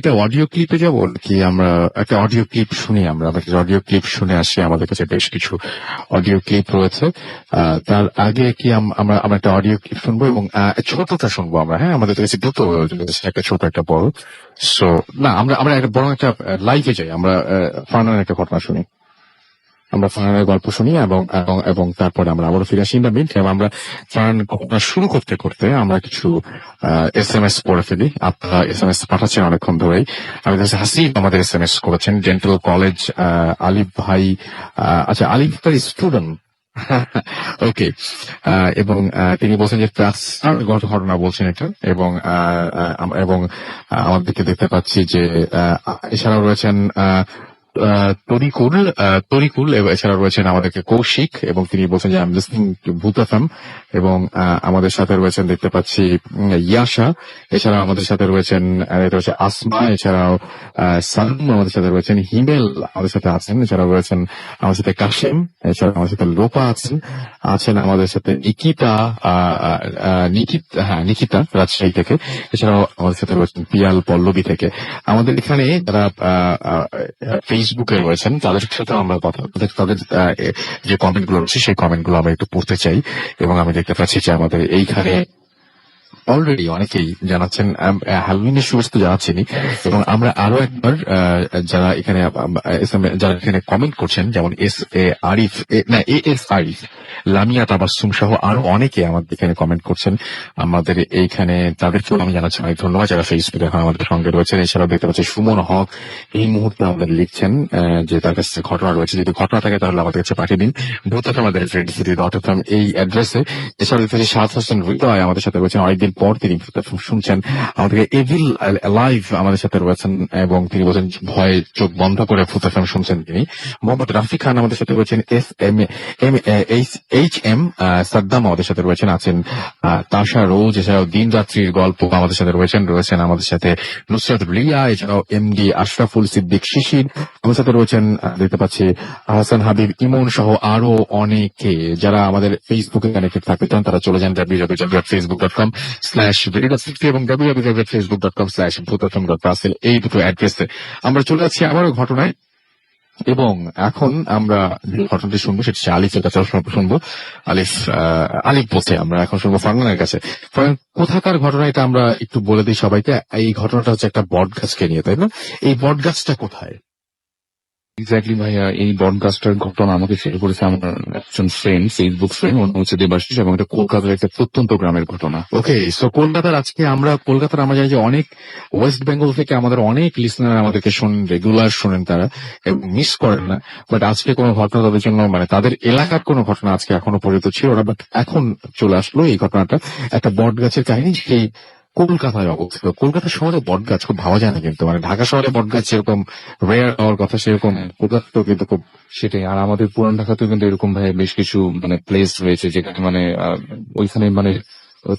একটা অডিও ক্লিপে যাবো কি? আমরা একটা অডিও ক্লিপ শুনি, আমরা একটা অডিও ক্লিপ শুনে আসি। আমাদের কাছে বেশ কিছু অডিও ক্লিপ রয়েছে। তার আগে কি আমরা আমরা একটা অডিও ক্লিপ শুনবো এবং ছোটটা শুনবো আমরা। হ্যাঁ, আমাদের কাছে দুটো রয়েছে, একটা ছোট একটা বড়। সো না, আমরা আমরা একটা বড় একটা লাইভে যাই। আমরা ফারহানের একটা ঘটনা শুনি, আমরা ফারহানের গল্প শুনি এবং এবং এবং তারপরে আমরা আবারও ফিরে আসি। ইন দ্য মিন টাইম আমরা ফারহান ঘটনা শুরু করতে করতে আমরা কিছু SMS পড়ে ফেলি। আপনারা SMS পাঠাচ্ছেন অনেকক্ষণ ধরেই। আমি কাছে হাসিব আমাদের SMS করেছেন, ডেন্টাল কলেজ, আলিফ ভাই। আচ্ছা, আলিফ ভাই স্টুডেন্ট। ওকে। এবং তিনি বলছেন যে ঘটনা বলছেন এটা, এবং এবং আমাদেরকে দেখতে পাচ্ছি যে এছাড়াও রয়েছেন তরিকুল এবং এছাড়া রয়েছেন আমাদেরকে কৌশিক, এবং তিনি বলছেন যে আই এম লিসনিং টু ভূত এফএম। এবং আমাদের সাথে রয়েছেন দেখতে পাচ্ছি ইয়াশা, এছাড়া আমাদের সাথে রয়েছেন আসমা, এছাড়াও সালম আমাদের সাথে রয়েছেন, হিমেল আমাদের সাথে আছেন, এছাড়াও রয়েছেন আমার সাথে কাশিম, এছাড়া আমার সাথে লোপা আছেন আমাদের সাথে নিকিতা, নিকিতা রাজশাহী থেকে, এছাড়াও আমাদের সাথে রয়েছেন পিয়াল পল্লবী থেকে। আমাদের এখানে যারা ফেসবুকে রয়েছেন তাদের সাথে আমরা কথা, তাদের যে কমেন্ট গুলো রয়েছে সেই কমেন্ট গুলো আমরা একটু পড়তে চাই। এবং আমি দেখতে পাচ্ছি যে আমাদের এইখানে অলরেডি অনেকেই জানাচ্ছেন হ্যালোউইনের শুভেচ্ছা জানাচ্ছেনই। এবং আমরা আরো একবার যারা এখানে যারা এখানে কমেন্ট করছেন, যেমন এস আরিফ, লামিয়া তাবাসসুম সহ আরো অনেকে আমাদের এখানে কমেন্ট করছেন আমাদের এইখানে, তাদেরকেও আমি জানাচ্ছি অনেক ধন্যবাদ যারা ফেসবুকে এখন আমাদের সঙ্গে রয়েছেন। এছাড়াও দেখতে পাচ্ছি সুমন হক এই মুহূর্তে আমাদের লিখছেন যে তার কাছে ঘটনা রয়েছে, যদি ঘটনা থাকে তাহলে আমাদের কাছে পাঠিয়ে দিন ভূত আমাদের ফ্রেন্ডসিটি.fm এই অ্যাড্রেসে। এছাড়াও দেখতে পাচ্ছি সাদ হোসেন হৃদয় আমাদের সাথে রয়েছেন, অনেকদিন পর তিনি শুনছেন আমাদেরকে। এভিল লাইভ আমাদের সাথে রয়েছেন এবং তিনি বলছেন ভয়ে চোখ বন্ধ করে ভূত এফএম শুনছেন তিনি। মোহাম্মদ রাফি খান আমাদের সাথে রয়েছেন, HM সাদ্দাম আমাদের সাথে রয়েছেন, আছেন তাশা রোজ, এছাড়াও দিন রাত্রির গল্প আমাদের সাথে রয়েছেন আমাদের সাথে নুসরাত রিয়া, এছাড়াও MD আশরাফুল সিদ্দিক শিশির আমাদের সাথে রয়েছেন, দেখতে পাচ্ছি হাসান হাবিব ইমন সহ আরো অনেকে। যারা আমাদের ফেসবুকে কানেক্টেড থাকতে চান তারা চলে যান www.facebook.com/ভেরিডা60 এবং www.facebook.com/ভূতফম.রাসেল এই দুটো অ্যাড্রেসে। আমরা চলে যাচ্ছি আবারও ঘটনায়, এবং এখন আমরা যে ঘটনাটি শুনবো সেটা হচ্ছে আলিফের কাছে শুনবো। আলিফ বলছে আমরা এখন শুনবো ফারহানের কাছে। ফারহান, কোথাকার ঘটনা এটা আমরা একটু বলে দিই সবাইকে। এই ঘটনাটা হচ্ছে একটা বট গাছকে নিয়ে, তাই না? এই বট গাছটা কোথায়? এক্স্যাক্টলি ভাইয়া, এই ব্রডকাস্টার ঘটনা আমাকে শেয়ার করেছে আমার একজন ফ্রেন্ড, ফেসবুক ফ্রেন্ড, ওর হচ্ছে দেবাশিস, এবং এটা কলকাতার একটা প্রত্যন্ত গ্রামের ঘটনা। ওকে, সো কলকাতার আমরা জানি যে অনেক ওয়েস্ট বেঙ্গল থেকে আমাদের অনেক লিসনার আমাদেরকে শোনেন, রেগুলার শোনেন তারা, এবং মিস করেন না। বাট আজকে কোনো ঘটনা তাদের জন্য, মানে তাদের এলাকার কোনো ঘটনা আজকে এখনো পর্যন্ত ছিল না, বাট এখন চলে আসলো এই ঘটনাটা। একটা বট গাছের কাহিনী, সেই কলকাতায় অবস্থিত। কলকাতা শহরে বট গাছ খুব ভাবা যায় না, কিন্তু মানে ঢাকা শহরে বট গাছ যেরকম রেয়ার হওয়ার কথা সেরকম কলকাতাতেও কিন্তু খুব। সেটাই। আর আমাদের পুরান ঢাকাতেও কিন্তু এরকম ভাই বেশ কিছু মানে প্লেস রয়েছে যেখানে মানে ওইখানে মানে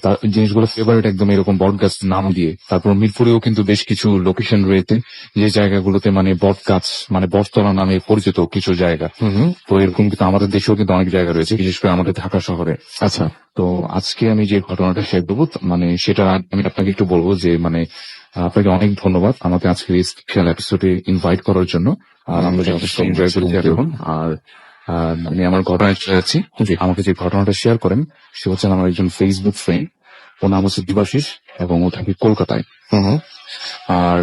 তার জিনিসগুলো ফেভারিট একদম এরকম বট গাছ নাম দিয়ে। তারপর মিরপুরেও কিন্তু বেশ কিছু লোকেশন রয়েছে যে জায়গাগুলোতে মানে বট গাছ মানে বটতলা নামে পরিচিত কিছু জায়গা। তো এরকম কিন্তু আমাদের দেশেও কিন্তু অনেক জায়গা রয়েছে, বিশেষ করে আমাদের ঢাকা শহরে। আচ্ছা, তো আজকে আমি যে ঘটনাটা শেয়ার করবো মানে সেটা আমি আপনাকে একটু বলবো যে মানে আপনাকে অনেক ধন্যবাদ আমাকে আজকে এই স্পেশাল এপিসোডে ইনভাইট করার জন্য। আর আমরা যথেষ্ট এনজয় করেছি এখন। আর আমি আমার ঘটনায় চলে যাচ্ছি। আমাকে যে ঘটনাটা শেয়ার করেন সে হচ্ছেন আমার একজন ফেসবুক ফ্রেন্ড, ওর নাম হচ্ছে দেবাশিস এবং ও থাকে কলকাতায়। আর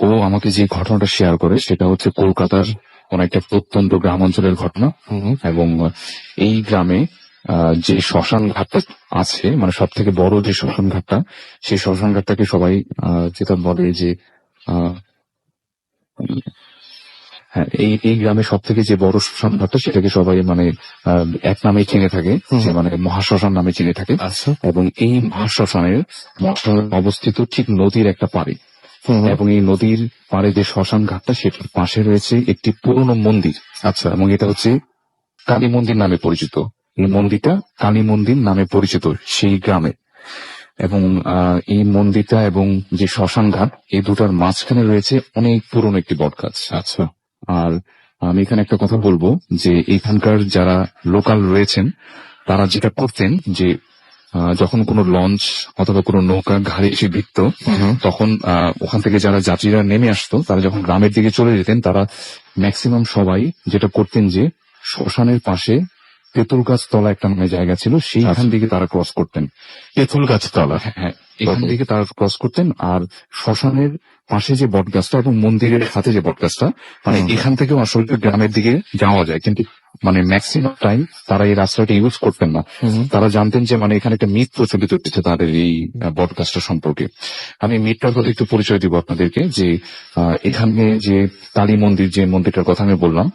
ও আমাকে যে ঘটনাটা শেয়ার করে সেটা হচ্ছে কলকাতার কোন একটা প্রত্যন্ত গ্রাম অঞ্চলের ঘটনা। এবং এই গ্রামে যে শ্মশান ঘাটটা আছে, মানে সব থেকে বড় যে শ্মশান ঘাটটা, সেই শ্মশান ঘাটটাকে সবাই যেটা বলে যে হ্যাঁ, এই গ্রামে সব থেকে যে বড় শ্মশান ঘাটটা সেটাকে সবাই মানে এক নামে চিনে থাকে, যে মানে মহাশ্মশান নামে চিনে থাকে। এবং এই মহাশ্মশানের অবস্থিত ঠিক নদীর একটা পাড়ে, এবং এই নদীর পাড়ে যে শ্মশান ঘাটটা সেটার পাশে রয়েছে একটি পুরনো মন্দির। আচ্ছা, এবং এটা হচ্ছে কালী মন্দির নামে পরিচিত। এই মন্দিরটা কালী মন্দির নামে পরিচিত সেই গ্রামে। এবং এই মন্দিরটা এবং যে শ্মশান ঘাট এই দুটার মাঝখানে রয়েছে অনেক পুরনো একটি বট গাছ। আচ্ছা। আর আমি এখানে একটা কথা বলবো যে এখানকার যারা লোকাল রয়েছেন তারা যেটা করতেন যে যখন কোনো লঞ্চ অথবা কোনো নৌকা ঘাড়ে এসে ভিড়ত, তখন ওখান থেকে যারা যাত্রীরা নেমে আসতো তারা যখন গ্রামের দিকে চলে যেতেন, তারা ম্যাক্সিমাম সবাই যেটা করতেন যে শ্মশানের পাশে তেঁতুল গাছ তলা একটা মানে জায়গা ছিল, সেইখান দিকে তারা ক্রস করতেন। তেঁতুল গাছ তলা। হ্যাঁ, এখান থেকে তারা ক্রস করতেন। আর শ্মশানের পাশে যে বট গাছটা এবং মন্দিরের সাথে যে বট গাছটা, মানে এখান থেকেও আসলে গ্রামের দিকে যাওয়া যায়, কিন্তু মানে ম্যাক্সিমাম টাইম তারা এই রাস্তাটা ইউজ করতেন না। তারা জানতেন যে মানে এখানে একটা মিথ প্রচলিত হচ্ছে তাদের এই বট গাছটা সম্পর্কে। আমি মিথটার কথা একটু পরিচয় দিব আপনাদেরকে, যে এখানে যে কালী মন্দির, যে মন্দিরটার কথা আমি বললাম,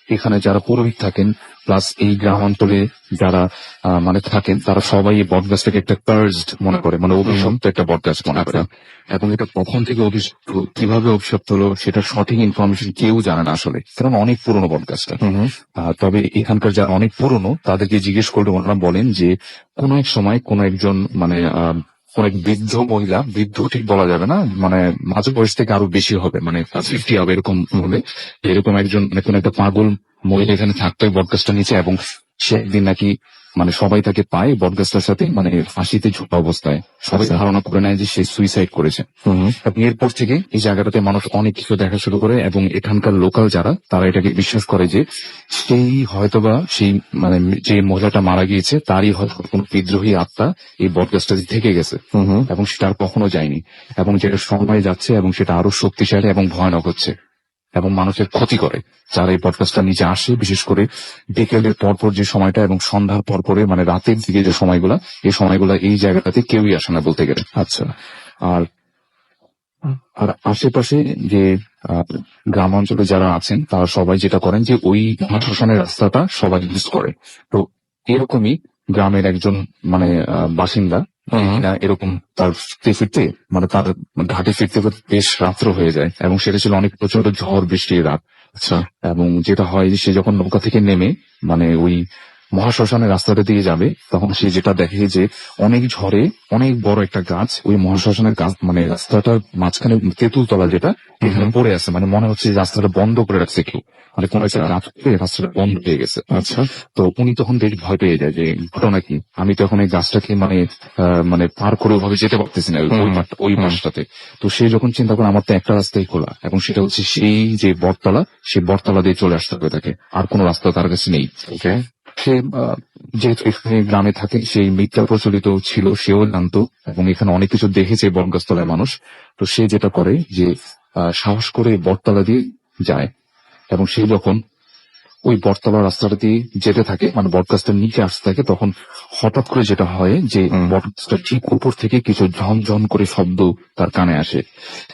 এখানে যারা পুরোহিত থাকেন প্লাস এই গ্রামাঞ্চলে যারা মানে থাকেন, তারা সবাই এই বট গাছটাকে একটা কার্সড মনে করে, মানে অভিশপ্ত একটা বট গাছ মনে করে। এবং এটা কখন থেকে অভিশপ্ত, কিভাবে অভিশপ্ত হলো, সেটা সঠিক ইনফরমেশন কেউ জানে না আসলে, কারণ অনেক পুরনো বট গাছটা। তবে এখানকার যারা অনেক পুরনো তাদেরকে জিজ্ঞেস করলে ওনারা বলেন যে কোন এক সময় কোন একজন মানে কোন এক বৃদ্ধ মহিলা, বৃদ্ধ ঠিক বলা যাবে না, মানে মাঝ বয়স থেকে আরো বেশি হবে, মানে 50 হবে এরকম হলে, এরকম একজন মানে কোন একটা পাগল মহিলা এখানে থাকতো এই বটগাছটা নিচে, এবং সে একদিন নাকি মানে সবাই তাকে পায় বটগাছটার সাথে মানে ফাঁসিতে ঝুলা অবস্থায়। সবাই ধারণা করে নেয় যে সে সুইসাইড করেছে। এবং এরপর থেকে এই জায়গাটাতে মানুষ অনেক কিছু দেখা শুরু করে, এবং এখানকার লোকাল যারা তারা এটাকে বিশ্বাস করে যে সেই হয়তোবা সেই মানে যে মহিলাটা মারা গিয়েছে তারই হয়তো কোনো বিদ্রোহী আত্মা এই বটগাছটা থেকে গেছে, এবং সেটা আর কখনো যায়নি, এবং যেটা সময় যাচ্ছে এবং সেটা আরো শক্তিশালী এবং ভয়ানক হচ্ছে এবং মানুষের ক্ষতি করে যারা এই পডকাস্টটা নিচে আসে, বিশেষ করে বিকেলের পরপর যে সময়টা এবং সন্ধ্যার পরপরে মানে রাতের দিকে যে সময়গুলা, এই সময়গুলা এই জায়গাটাতে কেউই আসে না বলতে গেলে। আচ্ছা, আর আর আশেপাশে যে গ্রামাঞ্চলে যারা আছেন তারা সবাই যেটা করেন যে ওই শ্মশানের রাস্তাটা সবাই ইউজ করে। তো এরকমই গ্রামের একজন মানে বাসিন্দা এরকম তার ফিরতে মানে তার ঘাটে ফিরতে বেশ রাত্র হয়ে যায়, এবং সেটা ছিল অনেক প্রচন্ড ঝড় বৃষ্টির রাত। আচ্ছা, এবং যেটা হয় যে সে যখন নৌকা থেকে নেমে মানে ওই মহাশ্মশানের রাস্তাটা দিয়ে যাবে, তখন সে যেটা দেখে যে অনেক ঝড়ে অনেক বড় একটা গাছ ওই মহাশ্মশানের গাছ মানে রাস্তাটার মাঝখানে তেঁতুল তলা যেটা এখানে পড়ে আছে, মানে মনে হচ্ছে যে রাস্তাটা বন্ধ করে রাখছে কেউ, মানে কোন একটা গাছ রাস্তাটা বন্ধ হয়ে গেছে। আচ্ছা, তো উনি তখন বেশ ভয় পেয়ে যায় যে ঘটনা কি, আমি তখন এই গাছটাকে মানে মানে পার করে ওভাবে যেতে পারতেছি না ওই মাসটাতে। তো সে যখন চিন্তা করে আমার তো একটা রাস্তাই খোলা, এবং সেটা হচ্ছে সেই যে বটতলা, সেই বটতলা দিয়ে চলে আসতে হবে তাকে, আর কোনো রাস্তা তার কাছে নেই। ওকে, সে যেহেতু এখানে গ্রামে থাকে সেই মিথ্যা প্রচলিত ছিল, সেও জানতো এবং এখানে অনেক কিছু দেখেছে বটগাছতলায় মানুষ। তো সে যেটা করে যে সাহস করে বটতলা দিয়ে যায়, এবং সে যখন ওই বটতলা রাস্তাটা দিয়ে যেতে থাকে মানে বটগাছটার নিচে আসতে থাকে, তখন হঠাৎ করে যেটা হয় যে বটগাছটার ঠিক উপর থেকে কিছু ঝনঝন করে শব্দ তার কানে আসে,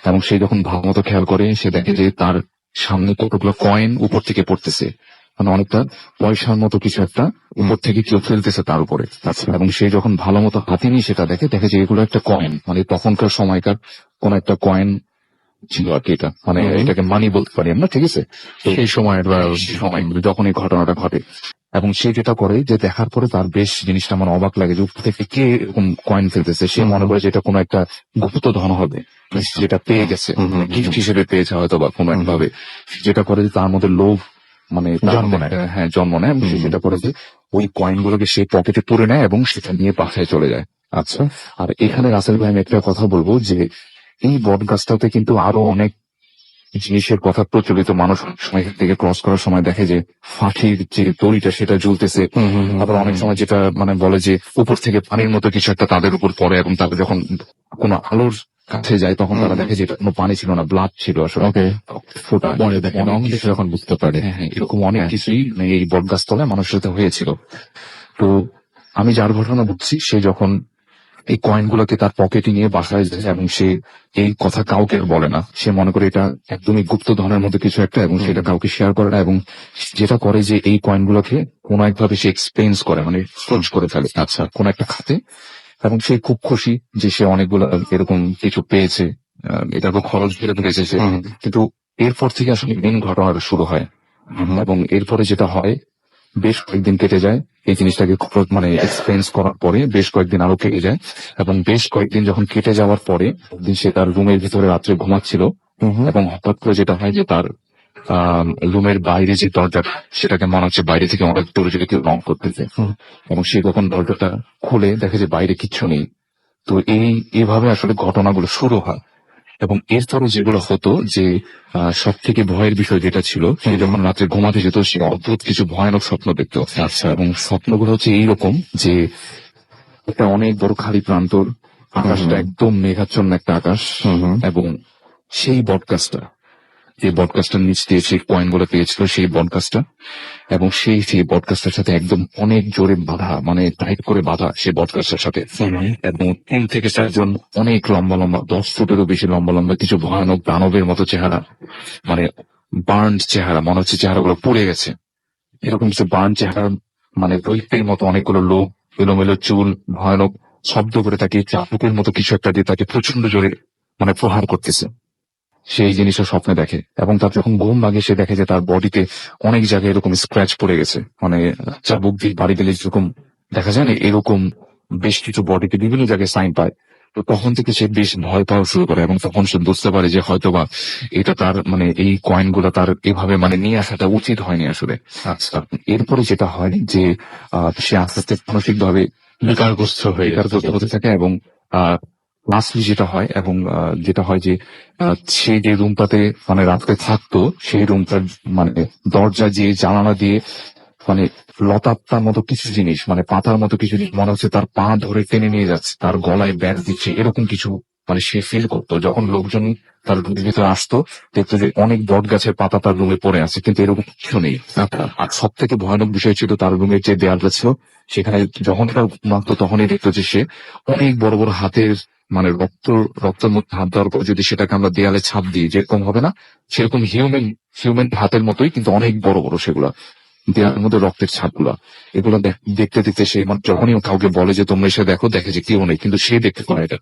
এবং সে যখন ভালো মতো খেয়াল করে সে দেখে যে তার সামনে কতগুলো কয়েন উপর থেকে পড়তেছে, মানে অনেকটা পয়সার মতো কিছু একটা উপর থেকে কেউ ফেলতেছে তার উপরে। এবং সে যখন ভালো মতো হাতে নিয়ে সেটা দেখে যে এগুলো একটা কয়েন, মানে তখনকার সময়কার কোন একটা কয়েন ছিল আর কি, এটা মানে এটাকে মানি বলতে পারি আমরা, ঠিক আছে, সেই সময়ের সময় যখন এই ঘটনাটা ঘটে। এবং সে যেটা করে যে দেখার পরে তার বেশ জিনিসটা আমার অবাক লাগে যে উপর থেকে কে এরকম কয়েন ফেলতেছে, সে মনে করে যে এটা কোনো একটা গুপ্ত ধন হবে যেটা পেয়ে গেছে, গিফট হিসেবে পেয়েছে হয়তো বা কোনো এক ভাবে। যেটা করে যে তার মধ্যে লোভ মানে জন্ম নেয়, এবং সে যেটা করে যে ওই কয়েন গুলোকে সে পকেটে পুরে নেয় এবং সেটা নিয়ে বাসায় চলে যায়। আচ্ছা, আর এখানে রাসেল ভাই আমি একটা কথা বলবো যে এই বট গাছটাতে কিন্তু আরো অনেক জিনিসের কথা প্রচলিত। মানুষ সময় থেকে ক্রস করার সময় দেখে যে ফাঁকির যে দড়িটা সেটা ঝুলতেছে, আবার অনেক সময় যেটা মানে বলে যে উপর থেকে পানির মতো কিছু একটা তাদের উপর পড়ে, এবং তারা যখন কোনো আলোর কাছে যায় তখন তারা দেখে যে এটা কোনো পানি ছিল না, ব্লাড ছিল আসলে, ফোটা যখন বুঝতে পারে। হ্যাঁ, এরকম অনেক কিছুই এই বটগাছতলায় মানুষের সাথে হয়েছিল। তো আমি যার ঘটনা বুঝছি, সে যখন এই কয়েনগুলোকে তার পকেটে নিয়ে বাসায় যায় এবং সে এই কথা কাউকে বলে না, সে মনে করে এটা একদমই গুপ্ত ধনের মধ্যে কিছু একটা, এবং সেটা কাউকে শেয়ার করে না, এবং যেটা করে যে এই কয়েনগুলোকে কোনো একভাবে সে এক্সপেন্স করে, মানে খরচ করে ফেলে আচ্ছা কোন একটা খাতে, এবং সে খুব খুশি যে সে অনেকগুলো এরকম কিছু পেয়েছে, এটা তো খরচ করে পেয়েছে সে। কিন্তু এরপর থেকে আসলে মেন ঘটনাটা শুরু হয়, এবং এরপরে যেটা হয় বেশ কয়েকদিন কেটে যায় এই জিনিসটাকে মানে এক্সপেন্স করার পরে, বেশ কয়েকদিন আরো কেটে যায়, এবং বেশ কয়েকদিন যখন কেটে যাওয়ার পরে একদিন সে তার রুমের ভিতরে রাত্রে ঘুমাচ্ছিল, এবং হঠাৎ করে যেটা হয় যে তার রুমের বাইরে যে দরজা সেটাকে মনে হচ্ছে বাইরে থেকে অনেক দূরে থেকে কেউ নক করতেছে। এবং সে যখন দরজাটা খুলে দেখে যে বাইরে কিচ্ছু নেই। তো এইভাবে আসলে ঘটনাগুলো শুরু হয়। এবং এরপরে যেগুলো হতো যে সব থেকে ভয়ের বিষয় যেটা ছিল, সে যখন রাত্রে ঘুমাতে যেত সে অদ্ভুত কিছু ভয়ানক স্বপ্ন দেখতো। আচ্ছা। এবং স্বপ্নগুলো হচ্ছে এইরকম যে একটা অনেক বড় খালি প্রান্তর, আকাশটা একদম মেঘাচ্ছন্ন একটা আকাশ, এবং সেই বটগাছটা, যে বটগাছটার নিচ দিয়ে সেই কয়েন গুলো পেয়েছিল, সেই বটগাছটা, এবং সেই বটগাছটার সাথে একদম অনেক জোরে বাঁধা, মানে টাইট করে বাঁধা সেই বটগাছটার সাথে। এবং 3 থেকে 4 জন অনেক লম্বা লম্বা, 10 ফুটেরও বেশি লম্বা লম্বা কিছু ভয়ানক দানবের মতো চেহারা, মানে বার্নড চেহারা, মনে হচ্ছে চেহারাগুলো পুড়ে গেছে, এরকম কিছু বার্ন চেহারা, মানে দৈত্যের মতো অনেকগুলো লোক, এলোমেলো চুল, ভয়ানক শব্দ করে তাকে চাবুকের মতো কিছু একটা দিয়ে তাকে প্রচন্ড জোরে মানে প্রহার করতেছে। সেই জিনিসটা স্বপ্নে দেখে, এবং তার যখন ঘুম ভাঙে সে দেখে যে তার বডিতে অনেক জায়গায় এরকম স্ক্র্যাচ পড়ে গেছে, মানে চাবুক দিয়ে বাড়ি দিলে যেরকম দেখা যায় না, এরকম বেশ কিছু বডিতে বিভিন্ন জায়গায় সাইন পায়। তো তখন থেকে সে বেশ ভয় পাওয়া শুরু করে, এবং তখন সে বুঝতে পারে যে হয়তোবা এটা তার, মানে এই কয়েন গুলো তার এভাবে মানে নিয়ে আসাটা উচিত হয়নি আসলে। আচ্ছা। এরপরে যেটা হয় যে সে আস্তে আস্তে মানসিক ভাবে বিকারগ্রস্ত হয়ে বিকারগ্রস্ত হতে থাকে, এবং লাস্টলি যেটা হয়, এবং যেটা হয় যে সে যে রুমটাতে মানে রাত্রে থাকতো, সেই রুমটার মানে দরজা দিয়ে, জানালা দিয়ে, মানে লতাপাতার মতো কিছু জিনিস, মানে পাতার মতো কিছু জিনিস মনে হচ্ছে তার পা ধরে টেনে নিয়ে যাচ্ছে, তার গলায় ব্যাগ দিচ্ছে, এরকম কিছু মানে সে ফিল করতো। যখন লোকজন তার রুমের ভিতরে আসতো, দেখতো যে অনেক বট গাছের পাতা তার রুমে পড়ে আছে, কিন্তু এরকম কিছু নেই। আর সব থেকে ভয়ানক বিষয় ছিল তার রুমের যে দেয়ালটা ছিল, সেখানে যখন তার ঘুমাতো তখনই দেখতো যে সে অনেক বড় বড় হাতের, মানে রক্তের মধ্যে হাত দেওয়ার পর যদি সেটাকে আমরা দেয়ালে ছাপ দিই যেরকম হবে না, সেরকম হিউম্যান হাতের মতোই, কিন্তু অনেক বড় বড় সেগুলা দেয়ালের মধ্যে রক্তের ছাপগুলা। এগুলো দেখতে দেখতে সে মানে যখনই কাউকে বলে যে তোমরা এসে দেখো, দেখে যে কেউ নেই, কিন্তু সে দেখতে পায় এটা।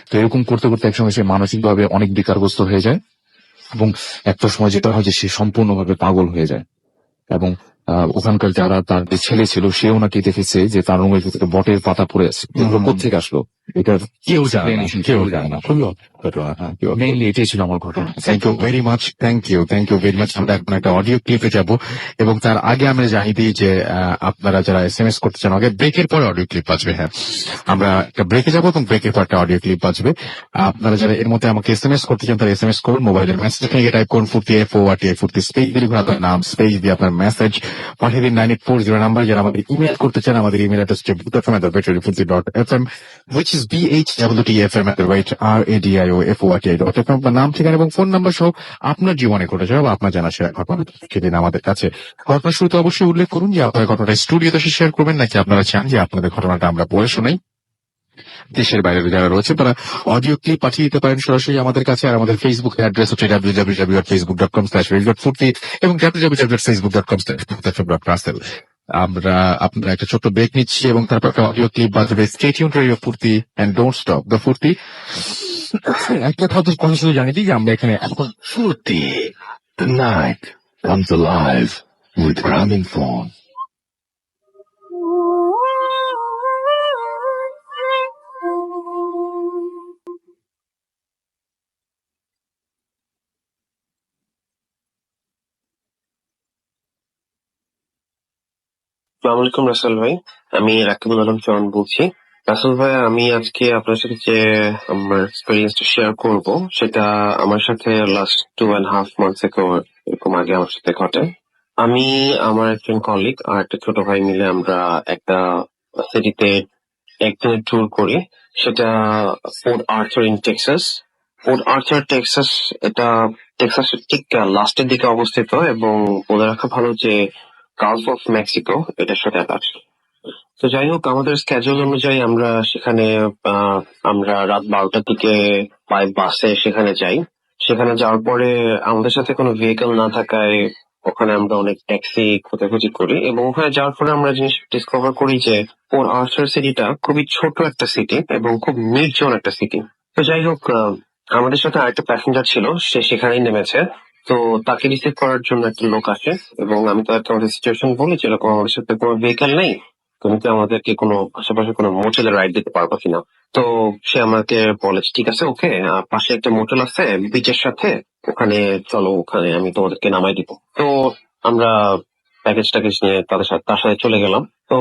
তো এরকম করতে করতে একসময় সে মানসিকভাবে অনেক বিকারগ্রস্ত হয়ে যায়, এবং একটা সময় যেটা হয় যে সে সম্পূর্ণভাবে পাগল হয়ে যায়। এবং ওখানকার যারা তার যে ছেলে ছিল, সেও নাকি দেখেছে যে তার রুমের ভিতরে বটের পাতা পড়ে আছে। এগুলো কোথেকে আসলো এটার কেউ জানে না, explanation কেউ কেউ জানে না, খুবই অদ্ভুত ঘটনা। হ্যাঁ, কেউ মেইনলি এটাই ছিল আমার ঘটনা। Thank you very much, thank you very much. আমরা এখন একটা অডিও ক্লিপে যাব, এবং তার আগে আমরা জানিয়ে দিই যে আপনারা যারা SMS করতে চান, আগে ব্রেকের পরে অডিও ক্লিপ বাজবে। হ্যাঁ, আমরা একটা ব্রেকে যাব এবং ব্রেকের পর একটা অডিও ক্লিপ বাজবে। আপনারা যারা এর মধ্যে আমাকে SMS করতে চান তারা SMS করুন, মোবাইলের মেসেজ লিখে টাইপ করুন ফুর্তি স্পেস দিয়ে লিখুন আপনার নাম, স্পেস দিয়ে আপনার মেসেজ পাঠিয়ে দিন 9840 নাম্বার। যারা আমাদের ইমেল করতে চান, আমাদের ইমেল অ্যাড্রেস হচ্ছে bhfm@radio.fm, which is bhwtfm@radio.radio.fm। আপনার নাম, ঠিকানা এবং ফোন নাম্বার সহ আপনার জীবনে ঘটে যাওয়া বা আপনার জানা সেরা ঘটনা লিখে দিন আমাদের কাছে। ঘটনার শুরুতে অবশ্যই উল্লেখ করুন যে আপনার ঘটনাটা স্টুডিওতে শেয়ার করবেন, নাকি আপনারা চান যে আপনাদের ঘটনাটা আমরা পড়ে শোনাই। দেশের বাইরে যারা রয়েছে তারা অডিও ক্লিপ পাঠিয়ে দিতে পারেন সরাসরি আমাদের কাছে। আর আমাদের ফেসবুক অ্যাড্রেস হচ্ছে www.facebook.com/radio.ফুর্তি এবং www.facebook.com/furstel। আমরা আপনারা একটা ছোট্ট ব্রেক নিচ্ছি, এবং তারপর একটা অডিও ক্লিপ বাজবে। স্টে টিউন টু রেডিও ফুর্তি এন্ড ডোন্ট স্টপ দ্য ফুর্তি। একটা কথা শুধু জানিয়ে দিই যে আমরা এখানে এখন ফুর্তি the night comes alive with Gramophone। আসসালামু আলাইকুম রাসেল ভাই, আমি রাকিবুল আলম চরণ বলছি। রাসেল ভাই, আমি আজকে আপনার সাথে যে আমার এক্সপিরিয়েন্সটা শেয়ার করব, সেটা আমার সাথে লাস্ট 2.5 months ago, এরকম আগে আমার সাথে ঘটে। আমি, আমার একজন কলিগ আর একটা ছোট ভাই মিলে আমরা একটা সিটিতে একদিনের ট্যুর করি। সেটা port Arthur in Texas. Port Arthur Texas, এটা টেক্সাসের ঠিক লাস্টের দিকে অবস্থিত, এবং বলে রাখা ভালো যে গালফ অফ মেক্সিকো এটার সাথে অ্যাটাচ। তো যাই হোক, আমাদের স্কেজুল অনুযায়ী আমরা সেখানে আমরা রাত 12টার দিকে বাই বাসে সেখানে যাই। সেখানে যাওয়ার পরে আমাদের সাথে কোনো ভেহিকল না থাকায় ওখানে আমরা অনেক ট্যাক্সি খোঁজাখুঁজি করি, এবং ওখানে যাওয়ার পরে আমরা জিনিস ডিসকভার করি যে পোর্ট আর্থার সিটিটা খুবই ছোট একটা সিটি এবং খুব নির্জন একটা সিটি। তো যাই হোক, আমাদের সাথে আরেকটা প্যাসেঞ্জার ছিল, সে সেখানেই নেমেছে। তো তাকে রিসিভ করার জন্য একটা লোক আসে, এবং আমি তাকে আমাদের সিচুয়েশন বলি যেরকম আমাদের সাথে কোনো ভেহিকল নেই, তুমি কি আমাদেরকে কোনো আশেপাশে কোনো মোটেলে রাইড দিতে পারবা কিনা। তো সে আমাকে বলে ঠিক আছে, ওকে, পাশে একটা মোটেল আছে বিচের সাথে, ওখানে চলো, ওখানে আমি তোমাদেরকে নামাই দিব। তো আমরা প্যাকেজ ট্যাকেজ নিয়ে তার সাথে চলে গেলাম। তো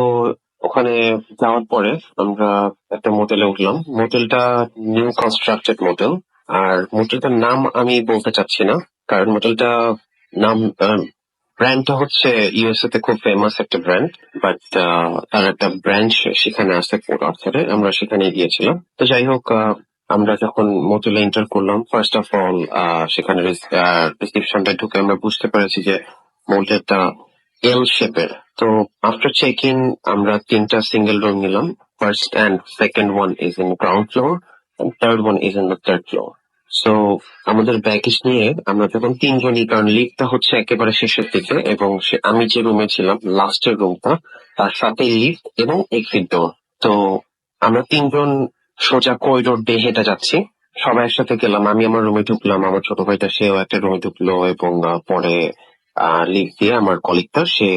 ওখানে যাওয়ার পরে আমরা একটা মোটেলে উঠলাম। মোটেলটা নিউ কনস্ট্রাক্টেড মোটেল। আর মোটেলটার নাম আমি বলতে চাচ্ছি না, কারণ মোটেলটা নাম ব্র্যান্ডটা হচ্ছে ইউএসএ তে খুব ফেমাস একটা ব্র্যান্ড, বাট তার একটা ব্রাঞ্চ সেখানে আছে পোর্ট অর্থারে, আমরা সেখানে গিয়েছিলাম। তো যাই হোক, আমরা যখন মোটেলে এন্টার করলাম, ফার্স্ট অফ অল সেখানে রিসিপশনটা ঢুকে আমরা বুঝতে পেরেছি যে মোটেলটা এল শেপের। তো আফটার চেক ইন আমরা 3টা সিঙ্গেল রুম নিলাম। First and second one is in ground floor, third one is in the third floor. So আমাদের ব্যাগেজ নিয়ে আমরা যখন 3জনই, কারণ লিফটটা হচ্ছে একেবারে শেষের দিকে এবং আমি যে রুমে ছিলাম লাস্টের রুমটা, তার সাথে লিফট এবং এক্সিট ডোর। তো আমরা 3জন সোজা করিডোর দিয়ে হেঁটে যাচ্ছি, সবাই একসাথে গেলাম। আমি আমার রুমে ঢুকলাম, আমার ছোট ভাইটা সেও একটা রুমে ঢুকলো, এবং পরে লিফট দিয়ে আমার কলিগটা সে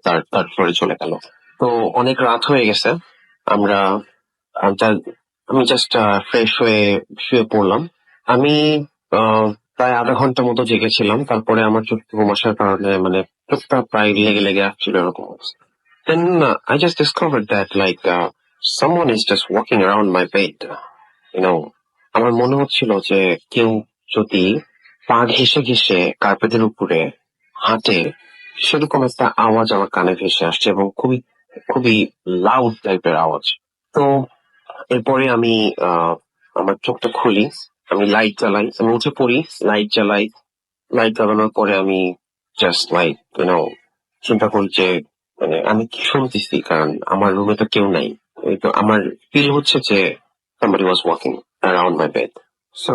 তার থার্ড ফ্লোরে চলে গেল। তো অনেক রাত হয়ে গেছে। আমরা আমি জাস্ট ফ্রেশ হয়ে শুয়ে পড়লাম। আমি প্রায় আধা ঘন্টা মতো জেগেছিলাম, তারপরে আমার চোখ ঘুম আসার কারণে মানে চোখটা প্রায় লেগে লেগে আসছিল এরকম অবস্থা। Then I just discovered that someone is just walking around my bed. You know, আমার মনে হচ্ছিল যে কেউ যদি পা ঘেঁষে ঘেঁষে কার্পেটের উপরে হাঁটে, সেরকম একটা আওয়াজ আমার কানে ভেসে আসছে, এবং খুবই খুবই লাউড টাইপের আওয়াজ। তো এরপরে আমি আমার চোখটা খুলি, আমি লাইট জ্বালাই, আমি উঠে পড়ি, লাইট জ্বালাই। লাইট জ্বালানোর পরে আমি জাস্ট চিন্তা করি যে মানে আমি কি শুনতেছি, কারণ আমার রুমে তো কেউ নাই। এই তো আমার ফিল হচ্ছে যে somebody was walking around my bed. So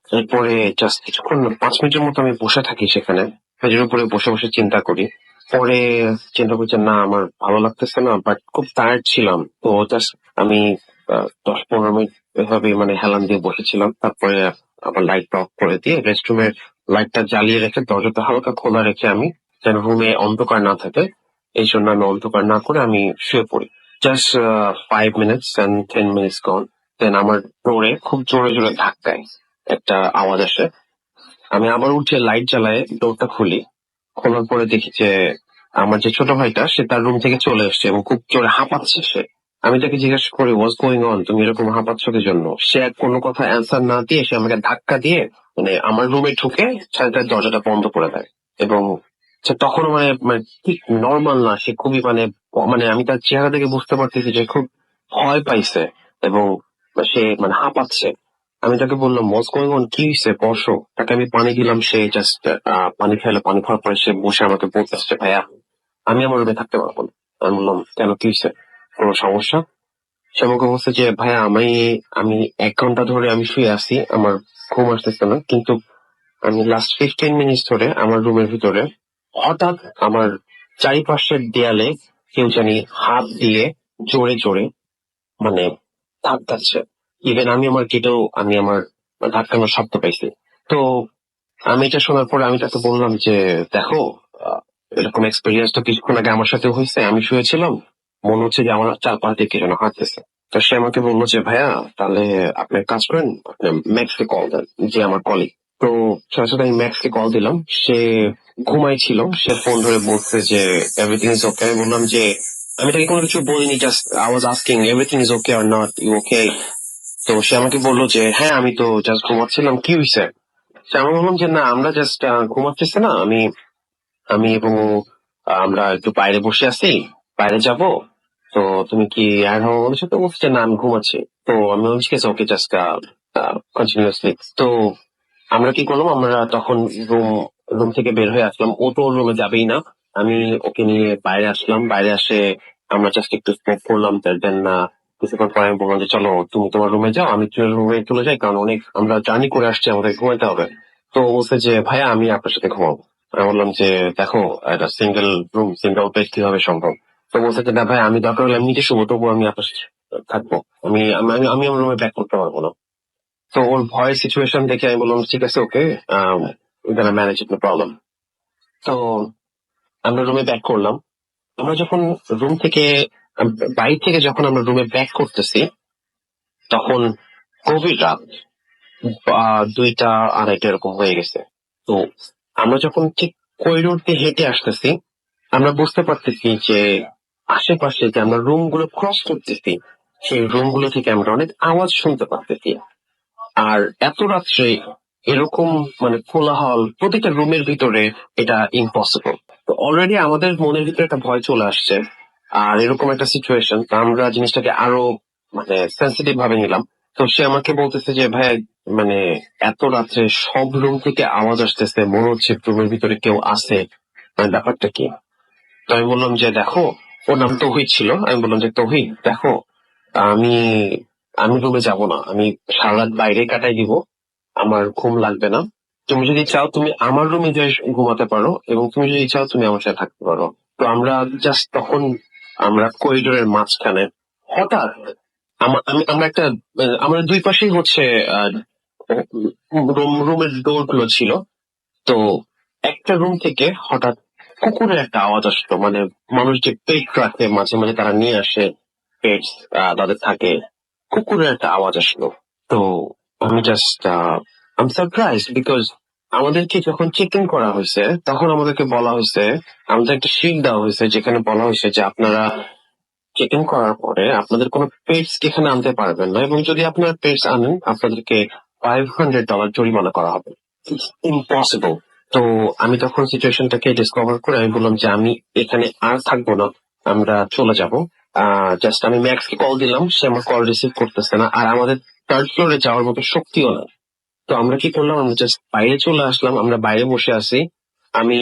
এরপরে জাস্ট কিছুক্ষণ 5 মিনিটের মতো আমি বসে থাকি সেখানে, মেঝের উপরে বসে বসে চিন্তা করি। পরে চিন্তা করছি না, আমার ভালো লাগতেছে না, বাট খুব টায়ার্ড ছিলাম। তো জাস্ট আমি 10-15 মিনিট এভাবে মানে হেলান দিয়ে বসেছিলাম। তারপরে আবার লাইট অফ করে দিয়ে রেস্টরুমের লাইটটা জ্বালিয়ে রেখে দরজাটা হালকা খোলা রেখে আমি, যেন রুমে অন্ধকার না থাকে, এই জন্য আমি অন্ধকার না করে আমি শুয়ে পড়ি। জাস্ট 5 মিনিটস অ্যান্ড 10 মিনিটস গন। দেন আমার ডোরে খুব জোরে জোরে ধাক্কায় একটা আওয়াজ আসে। আমি আবার উঠে লাইট জ্বালায় ডোরটা খুলি। খোলার পরে দেখি যে আমার যে ছোট ভাইটা সে তার রুম থেকে চলে এসেছে এবং খুব জোরে হাঁপাচ্ছে সে। আমি তাকে জিজ্ঞেস করি, হোয়াটস গোয়িং অন, তুমি এরকম হাঁপাচ্ছ কি জন্য? সে আর কোনো কথা অ্যান্সার না দিয়ে সে আমাকে ধাক্কা দিয়ে মানে আমার রুমে ঢুকে সাথে দরজাটা বন্ধ করে দেয়। এবং সে তখনও মানে মানে ঠিক নর্মাল না, সে খুবই মানে মানে আমি তার চেহারা থেকে বুঝতে পারতেছি যে খুব ভয় পাইছে এবং সে মানে হাঁপাচ্ছে। আমি তাকে বললাম, হোয়াটস গোয়িং অন, কি হয়েছে, বসো। তাকে আমি পানি দিলাম, সে জাস্ট পানি খাইলো। পানি খাওয়ার পরে সে বসে আমাকে বলতেছে, ভাইয়া আমি আমার রুমে থাকতে পারবো না। আমি বললাম, কেন, কি হয়েছে, কোনো সমস্যা? সে আমাকে বলছে যে ভাইয়া আমি আমি 1 ঘন্টা ধরে আমি শুয়ে আছি, আমার ঘুম আসতেছে না, কিন্তু আমি লাস্ট 15 মিনিট ধরে আমার রুমের ভিতরে হঠাৎ আমার চারিপাশের দেয়ালে কেউ জানি হাত দিয়ে জোরে জোরে মানে ধাক্কাচ্ছে। ইভেন আমি আমার গেটেও আমি আমার ধাক্কানোর শব্দ পাইছি। তো আমি এটা শোনার পরে আমি তাকে বললাম যে দেখো, আহ, এরকম এক্সপিরিয়েন্স তো কিছুক্ষণ আগে আমার সাথে হয়েছে, আমি শুয়েছিলাম, মনে হচ্ছে যে আমার চারপাশ দিয়ে কে যেন হাঁটতেছে। তো সে আমাকে বললো যে ভাইয়া তাহলে আপনি এক কাজ করেন, আপনি ম্যাক্সকে কল দেন, যে আমার কলিগ। তো সাথে সাথে আমি ম্যাক্সকে কল দিলাম। সে ঘুমাইছিল, সে ফোন ধরে বলছে যে এভরিথিং ইজ ওকে। আমি বললাম যে আমি তাকে কোনো কিছু বলিনি, just I was asking everything is okay or not, you okay? তো সে আমাকে বললো যে হ্যাঁ আমি তো জাস্ট ঘুমাচ্ছিলাম, কি হয়েছে? আমি বললাম যে না, আমরা জাস্ট ঘুমাচ্ছিস না, আমি আমি এবং আমরা একটু বাইরে বসে আছি, বাইরে যাব। তো তুমি কি অ্যাড হবো আমাদের সাথে? বলছে যে না, আমি ঘুমাচ্ছি। তো আমি বলছি ওকে, জাস্ট কন্টিনিউসলি। তো আমরা কি করলাম, আমরা তখন রুম রুম থেকে বের হয়ে আসলাম। ও তো ওর রুমে যাবেই না, আমি ওকে নিয়ে বাইরে আসলাম। বাইরে আসে আমরা জাস্ট একটু স্মোক করলাম। দেন কিছুক্ষণ পরে আমি বললাম যে চলো তুমি তোমার রুমে যাও, আমি রুমে চলে যাই, কারণ অনেক আমরা জার্নি করে আসছি, আমাদের ঘুমাইতে হবে। তো ও বলছে যে ভাইয়া আমি আপনার সাথে ঘুমাবো। আমি বললাম যে দেখো, একটা সিঙ্গেল রুম সিঙ্গেল বেড কিভাবে সম্ভব? তো বলছে যে না ভাই, আমি দরকার হলে আমি নিজে শুবো, তবু আমি আপনার সাথে থাকবো, আমি আমি আমি আমি আমার রুমে ব্যাক করতে পারবো না। তো ওর ভয়ের সিচুয়েশন দেখে আমি বললাম ঠিক আছে, ওকে, ম্যানেজ ইট, নো প্রবলেম। তো আমরা রুমে ব্যাক করলাম। আমরা যখন রুম থেকে বাইরে থেকে যখন আমরা রুমে ব্যাক করতেছি, তখন গভীর রাত, 2টা 2:30 এরকম হয়ে গেছে। তো আমরা যখন ঠিক করিডোর দিয়ে হেঁটে আসতেছি, আমরা বুঝতে পারতেছি যে আশেপাশে যে আমরা রুম গুলো ক্রস করতেছি, সেই রুম গুলো থেকে আমরা অনেক আওয়াজ শুনতে পারতেছি। আর এত রাত্রে এরকম মানে কোলাহল প্রতিটা রুমের ভিতরে, এটা ইম্পসিবল। তো অলরেডি আমাদের মনের ভিতরে একটা ভয় চলে আসছে। আর এরকম একটা সিচুয়েশন, তো আমরা জিনিসটাকে আরো মানে সেন্সিটিভ ভাবে নিলাম। তো সে আমাকে বলতেছে যে ভাই, মানে এত রাত্রে সব রুম থেকে আওয়াজ আসতেছে, মনে হচ্ছে রুমের ভিতরে কেউ আছে, মানে ব্যাপারটা কি? তো আমি বললাম যে দেখো, ওর নাম তৌহিদ ছিল। আমি বললাম যে তৌহিদ দেখো, আমি আমি রুমে যাব না, আমি সারা রাত বাইরে কাটাই দিব, আমার ঘুম লাগবে না। তুমি যদি চাও তুমি আমার রুমে যাই ঘুমাতে পারো, এবং তুমি যদি চাও তুমি আমার সাথে থাকতে পারো। তো আমরা জাস্ট তখন আমরা করিডোরের মাঝখানে হঠাৎ আমরা একটা আমাদের দুই পাশেই হচ্ছে রুমের ডোর গুলো ছিল। তো একটা রুম থেকে হঠাৎ কুকুরের একটা আওয়াজ আসতো, মানে মানুষ যে পেট রাখে মাঝে মাঝে তারা নিয়ে আসে পেটস, তাদের থাকে, কুকুরের একটা আওয়াজ আসলো। তো আমি just I am surprise, because আমাদেরকে যখন চেক ইন করা হয়েছে তখন আমাদেরকে বলা হয়েছে, আমাদের একটা শিট দেওয়া হয়েছে যেখানে বলা হয়েছে যে আপনারা চেক ইন করার পরে আপনাদের কোনো পেটস এখানে আনতে পারবেন না, এবং যদি আপনারা পেটস আনেন আপনাদেরকে $500 জরিমানা করা হবে। ইম্পসিবল। তো আমি তখন সিচুয়েশনটাকে ডিসকভার করে আমি বললাম যে আমি এখানে আর থাকবো না, আমরা চলে যাব। জাস্ট আমি ম্যাক্সকে কল দিলাম, সে আমার কল রিসিভ করতেছে না, আর আমাদের থার্ড ফ্লোরে যাওয়ার মতো শক্তিও না। তো আমরা কি করলাম, আমরা জাস্ট বাইরে চলে আসলাম, আমরা বাইরে বসে আছি। আমি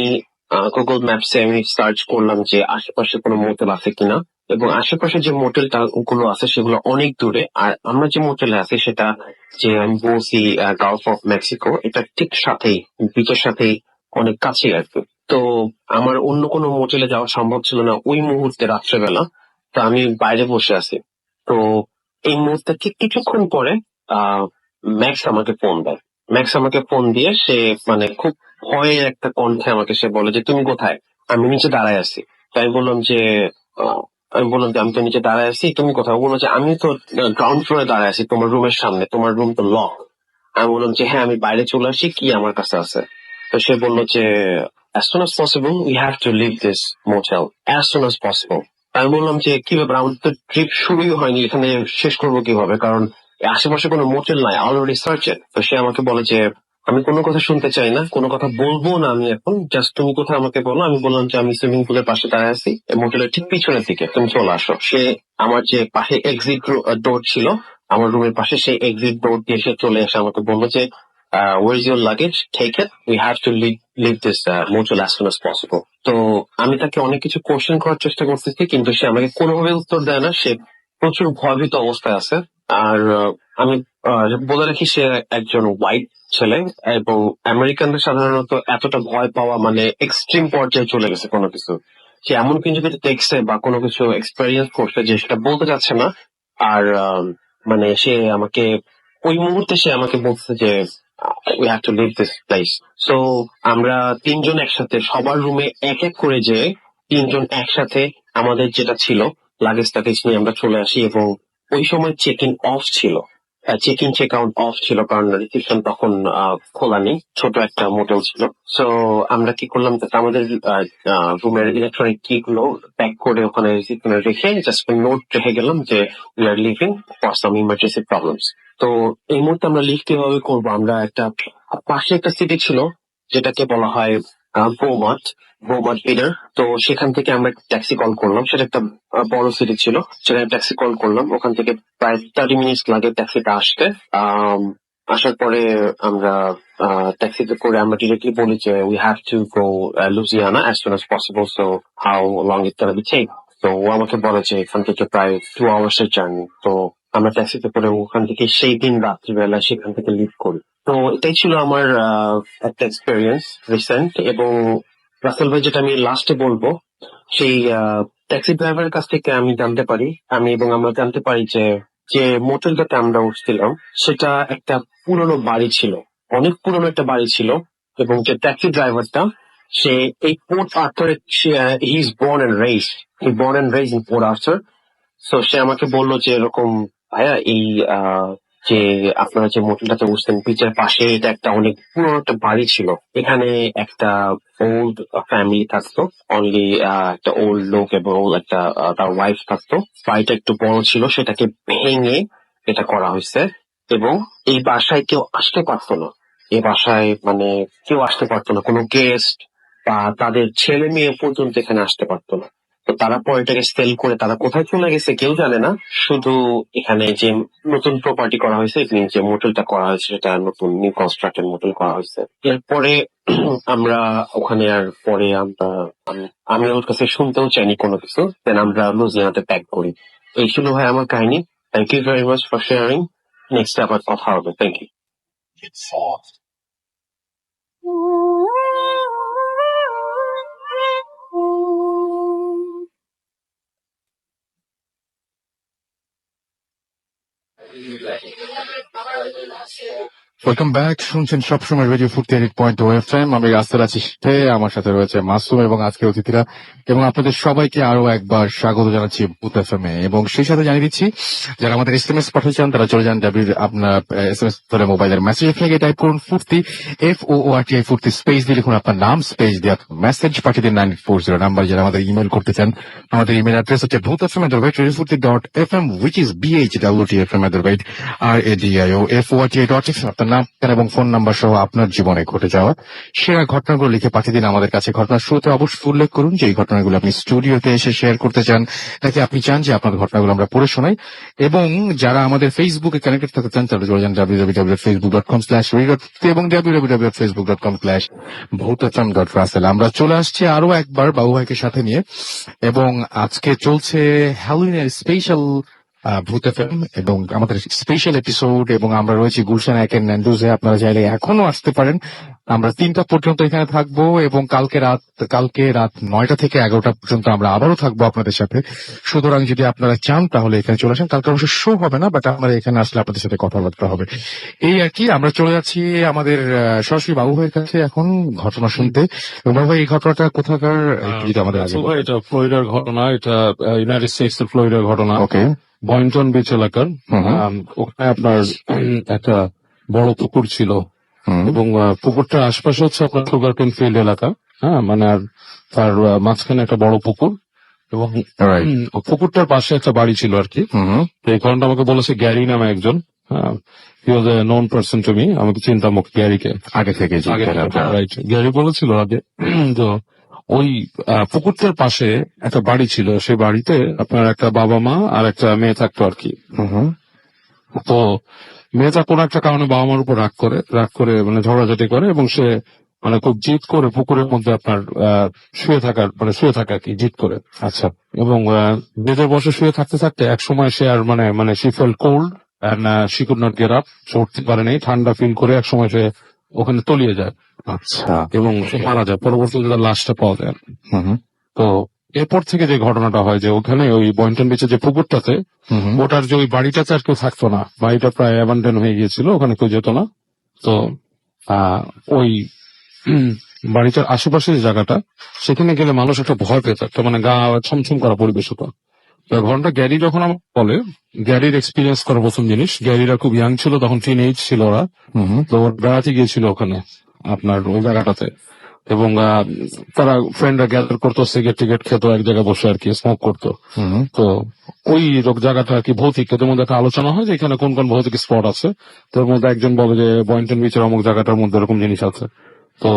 গুগল ম্যাপসে আমি সার্চ করলাম যে আশেপাশে কোনো মোটেল আছে কিনা, এবং আশেপাশে যে মোটেলটা গুলো আছে সেগুলো অনেক দূরে, আর আমরা যে মোটেলে আছি সেটা, যে আমি বলছি গালফ অফ মেক্সিকো, এটা ঠিক সাথেই, বিচের সাথেই, অনেক কাছেই আর কি। তো আমার অন্য কোনো মোটেলে যাওয়া সম্ভব ছিল না ওই মুহূর্তে রাত্রেবেলা। তো আমি বাইরে বসে আছি। তো এই মুহূর্তে ঠিক কিছুক্ষণ পরে আহ ম্যাক্স আমাকে ফোন দেয়। ম্যাক্স আমাকে ফোন দিয়ে সে মানে খুব ভয়ে একটা কণ্ঠে আমাকে সে বলে যে তুমি কোথায়? আমি নিচে দাঁড়ায় আছি। তাই আমি বললাম যে আহ, আমি বললাম যে আমি তো নিচে দাঁড়ায় আছি, তুমি কোথায়? ও বললো যে আমি তো গ্রাউন্ড ফ্লোরে দাঁড়ায় আছি তোমার রুমের সামনে, তোমার রুম তো লক। আমি বললাম যে হ্যাঁ, আমি বাইরে চলে আসি, কি আমার কাছে আছে? তো সে বললো যে as soon as possible we have to leave this motel as soon as possible। আমি বললাম যে কি ব্যাপার, আমাদের তো ট্রিপ শুরুই হয়নি, এখানে শেষ করবো কিভাবে, কারণ আশেপাশে কোনো মোটেল নাই, অলরেডি সার্চে। তো সে আমাকে বলে যে আমি কোনো কথা শুনতে চাই না, কোনো কথা বলবো না আমি এখন, জাস্ট তুমি কোথায় আমাকে বলো। আমি বললাম যে আমি সুইমিং পুলের পাশে দাঁড়ায় আছি, মোটেলের ঠিক পিছনের দিকে, তুমি চলে আসো। সে আমার যে পাশে এক্সিট ডোর ছিল আমার রুমের পাশে, সেই এক্সিট ডোর দিয়ে সে চলে এসে আমাকে বললো যে where is your luggage, take it, we have to leave this motel as soon as possible। তো আমি তাকে অনেক কিছু কোশ্চেন করার চেষ্টা করতেছি, কিন্তু সে আমাকে কোনোভাবে উত্তর দেয় না, সে প্রচুর ভয়ভীত অবস্থায় আছে। আর আমি বলে রাখি সে একজন হোয়াইট ছেলে, এবং আমেরিকানদের সাধারণত এতটা ভয় পাওয়া মানে এক্সট্রিম পর্যায়ে চলে গেছে কোনো কিছু। সে এমন কিছু কিছু দেখছে বা কোনো কিছু এক্সপেরিয়েন্স করছে যে সেটা বলতে যাচ্ছে না। আর মানে সে আমাকে ওই মুহূর্তে সে আমাকে বলছে যে we have to leave this place. So আমরা তিনজন একসাথে সবার রুমে এক এক করে যে তিনজন একসাথে আমাদের যেটা ছিল লাগেজ টাগেজ নিয়ে আমরা চলে আসি, এবং ওই সময় চেক ইন অফ ছিল, check in check out off ছিল, কারণ রিসেপশন তখন খোলা নেই, ছোট একটা মোটেল ছিল। সো আমরা কি করলাম, যে আমাদের রুমের ইলেকট্রনিক কি গুলো প্যাক করে ওখানে রিসেপশনে রেখে জাস্ট নোট রেখে গেলাম যে we are living for some emergency problems. তো এই মুহূর্তে আমরা লিভ কিভাবে করবো, আমরা একটা পাশে একটা সিটি ছিল যেটাকে বলা হয় বৌমাঠ, বৌমাঠ বিডার। তো সেখান থেকে আমরা ট্যাক্সি কল করলাম, সেটা একটা বড় সিটি ছিল, সেখানে ট্যাক্সি কল করলাম। ওখান থেকে প্রায় 30 মিনিট লাগে ট্যাক্সিটা আসতে। আম, আসার পরে আমরা ট্যাক্সিতে করে আমরা ডিরেক্টলি বলি যে we have to go Louisiana as soon as possible, so how long it can be take. তো ও আমাকে বলে যে এখান থেকে প্রায় 2 আওয়ার্স এর জার্নি। তো আমরা ট্যাক্সিতে করে ওখান থেকে সেই দিন রাত্রিবেলা সেখান থেকে লিভ করি। তো এটাই ছিল আমার একটা এক্সপিরিয়েন্স রিসেন্ট। এবং রাসেল ভাই, যেটা আমি লাস্টে বলবো, সেই ট্যাক্সি ড্রাইভারের কাছ থেকে আমি জানতে পারি, আমরা জানতে পারি যে যে মোটেলটাতে আমরা উঠছিলাম সেটা একটা পুরনো বাড়ি ছিল, অনেক পুরনো একটা বাড়ি ছিল। এবং যে ট্যাক্সি ড্রাইভারটা, সে এই Port Arthur, he is born and raised in Port Arthur. So সে আমাকে বললো যে এরকম ভাইয়া, এই যে আপনারা যে মোটেলটাতে উঠছেন বিচের পাশে, এটা একটা অনেক পুরনো একটা বাড়ি ছিল। এখানে একটা ওল্ড ফ্যামিলি থাকতো, অনলি একটা ওল্ড লোক এবং একটা তার ওয়াইফ থাকতো। বাড়িটা একটু বড় ছিল, সেটাকে ভেঙে এটা করা হয়েছে এবং এই বাসায় কেউ আসতে পারতো না। এই বাসায় মানে কেউ আসতে পারতো না, কোনো গেস্ট বা তাদের ছেলে মেয়ে পর্যন্ত এখানে আসতে পারতো না। তো তারা পরে এটাকে সেল করে তারা কোথায় চলে গেছে কেউ জানে না। শুধু এখানে যে নতুন প্রপার্টি করা হয়েছে, এখানে যে মোটেলটা করা হয়েছে সেটা নতুন নিউ কনস্ট্রাক্টেড মোটেল করা হয়েছে। এরপরে আমরা ওখানে আর পরে আমি ওর কাছে শুনতেও চাইনি কোনো কিছু, দেন আমরা লুজিয়ানাতে প্যাক করি। এই ছিল ভাই আমার কাহিনী। Thank you very much for sharing. Next আবার কথা হবে। Thank you. ওয়েলকাম ব্যাক, শুনছেন সবসময় রেডিও 48.0 FM। আমি রাস্তার আছি সাথে, আমার সাথে রয়েছে মাসুম এবং আজকে অতিথিরা, এবং আপনাদের সবাইকে আরো একবার স্বাগত জানাচ্ছি বুথ FM এ। এবং সেই সাথে জানিয়ে দিচ্ছি যারা আমাদের SMS পাঠিয়েছেন তারা চলে যান আপনার SMS ধরে মোবাইলের মেসেজ লিখে টাইপ করুন ফুর্তি, FOORTI ফুর্তি, স্পেস দিয়ে লিখুন আপনার নাম, স্পেস দিয়ে মেসেজ পাঠিয়ে দিন 940 নাম্বার। যারা আমাদের ইমেল করতে চান, আমাদের ইমেল অ্যাড্রেস হচ্ছে boothfm@radiofurti.fm, which is BHWTFM@RADIOFORTI.FM। আপনার নাম এবং ফোন নাম্বার সহ আপনার জীবনে ঘটে যাওয়া সেরা ঘটনাগুলো লিখে পাঠিয়ে দিন আমাদের কাছে। ঘটনার শুরুতে অবশ্যই উল্লেখ করুন যে এই ঘটনাগুলো আপনি স্টুডিওতে এসে শেয়ার করতে চান, নাকি আপনি চান যে আপনার ঘটনাগুলো আমরা পড়ে শোনাই। এবং যারা আমাদের ফেসবুকে কানেক্টেড থাকতে চান তারা চলে যান www.facebook.com/radio এবং www.facebook.com/bhutfm.russell। আমরা চলে আসছি আরো একবার বাবু ভাইকে সাথে নিয়ে, এবং আজকে চলছে হ্যালোউইনের স্পেশাল ভূত এফএম এবং আমাদের স্পেশাল এপিসোড, এবং আমরা রয়েছি গুলশান একের ন্যান্ডুজে। আপনারা চাইলে এখনো আসতে পারেন, আমরা 3টা পর্যন্ত এখানে থাকবো, এবং কালকে রাত 9টা থেকে 11টা পর্যন্ত আমরা আবারও থাকবো আপনাদের সাথে। সুতরাং যদি আপনারা চান তাহলে এখানে চলে আসেন। কালকে অবশ্য শো হবে না, বাট আমরা এখানে আসলে আপনাদের সাথে কথাবার্তা হবে। এই আর কি, আমরা চলে যাচ্ছি আমাদের সরাসরি বাবু ভাইয়ের কাছে এখন ঘটনা শুনতে। এবং বাবু ভাই, এই ঘটনাটা কোথাকার একটু যদি আমাদের আগে ভাই, এটা ফ্লোরিডার ঘটনা। এটা ইউনাইটেড স্টেটস এর ফ্লোরিডার ঘটনা। ওকে। বয়েন্টন বিচ এলাকার। ওখানে আপনার একটা বড় পুকুর ছিল, এবং পুকুরটার আশপাশে হচ্ছে আপনার সুগার কেন ফিল্ড এলাকা। হ্যাঁ, মানে আর তার মাঝখানে একটা বড় পুকুর, এবং পুকুরটার পাশে একটা বাড়ি ছিল আর কি। তো এই কারণটা আমাকে বলেছে গ্যারি নামে একজন। হি ওয়াজ এ নোন পারসন টু মি। আমাকে চিন্তাম গ্যারিকে আগে থেকে। রাইট, গ্যারি বলেছিল আগে। তো ওই পুকুরটার পাশে একটা বাড়ি ছিল, সেই বাড়িতে আপনার একটা বাবা মা আর একটা মেয়ে থাকতো আর কি। তো মেয়েটা কোনো একটা কারণে বাবা মার উপর রাগ করে মানে ঝগড়াঝাটি করে, এবং সে মানে খুব জিদ করে পুকুরের মধ্যে আপনার শুয়ে থাকে আর কি, জিদ করে। আচ্ছা। এবং বেদের বসে শুয়ে থাকতে এক সময় সে আর মানে she fell cold and she could not get up. সে উঠতে পারে নাই, ঠান্ডা ফিল করে এক সময় সে ওখানে তলিয়ে যায়। আচ্ছা। এবং সে মারা যায়, পরবর্তীতে তার লাশটা পাওয়া যায়। তো এরপর থেকে যে ঘটনাটা হয় যে ওখানে ওই বয়েন্টন বিচে যে পুকুরটাতে, ওটার যে ওই বাড়িটাতে আর কেউ থাকতো না, বাড়িটা প্রায় অ্যাবান্ডন হয়ে গিয়েছিল, ওখানে কেউ যেত না। তো ওই বাড়িটার আশেপাশে যে জায়গাটা, সেখানে গেলে মানুষ একটা ভয় পেত, একটা মানে গা ছমছম করা পরিবেশ হতো। ঘটনাটা গ্যারি যখন আমার বলে, গ্যারির এক্সপিরিয়েন্স করা প্রথম জিনিস, গ্যারিরা খুব ইয়াং ছিল তখন, টিন এজ ছিল ওরা। তো বেড়াতে গিয়েছিল ওখানে আপনার ওই জায়গাটাতে, এবং তারা ফ্রেন্ডরা গ্যাদার করতো, সিগারেট খেত এক জায়গায় বসে আর কি, স্মোক করতো। তো ওই জায়গাটা আর কি ভৌতিক, এদের মধ্যে একটা আলোচনা হয় যে এখানে কোন কোন ভৌতিক স্পট আছে। তোর মধ্যে একজন বলে যে বয়েন্টন বিচের অমুক জায়গাটার মধ্যে এরকম জিনিস আছে। তো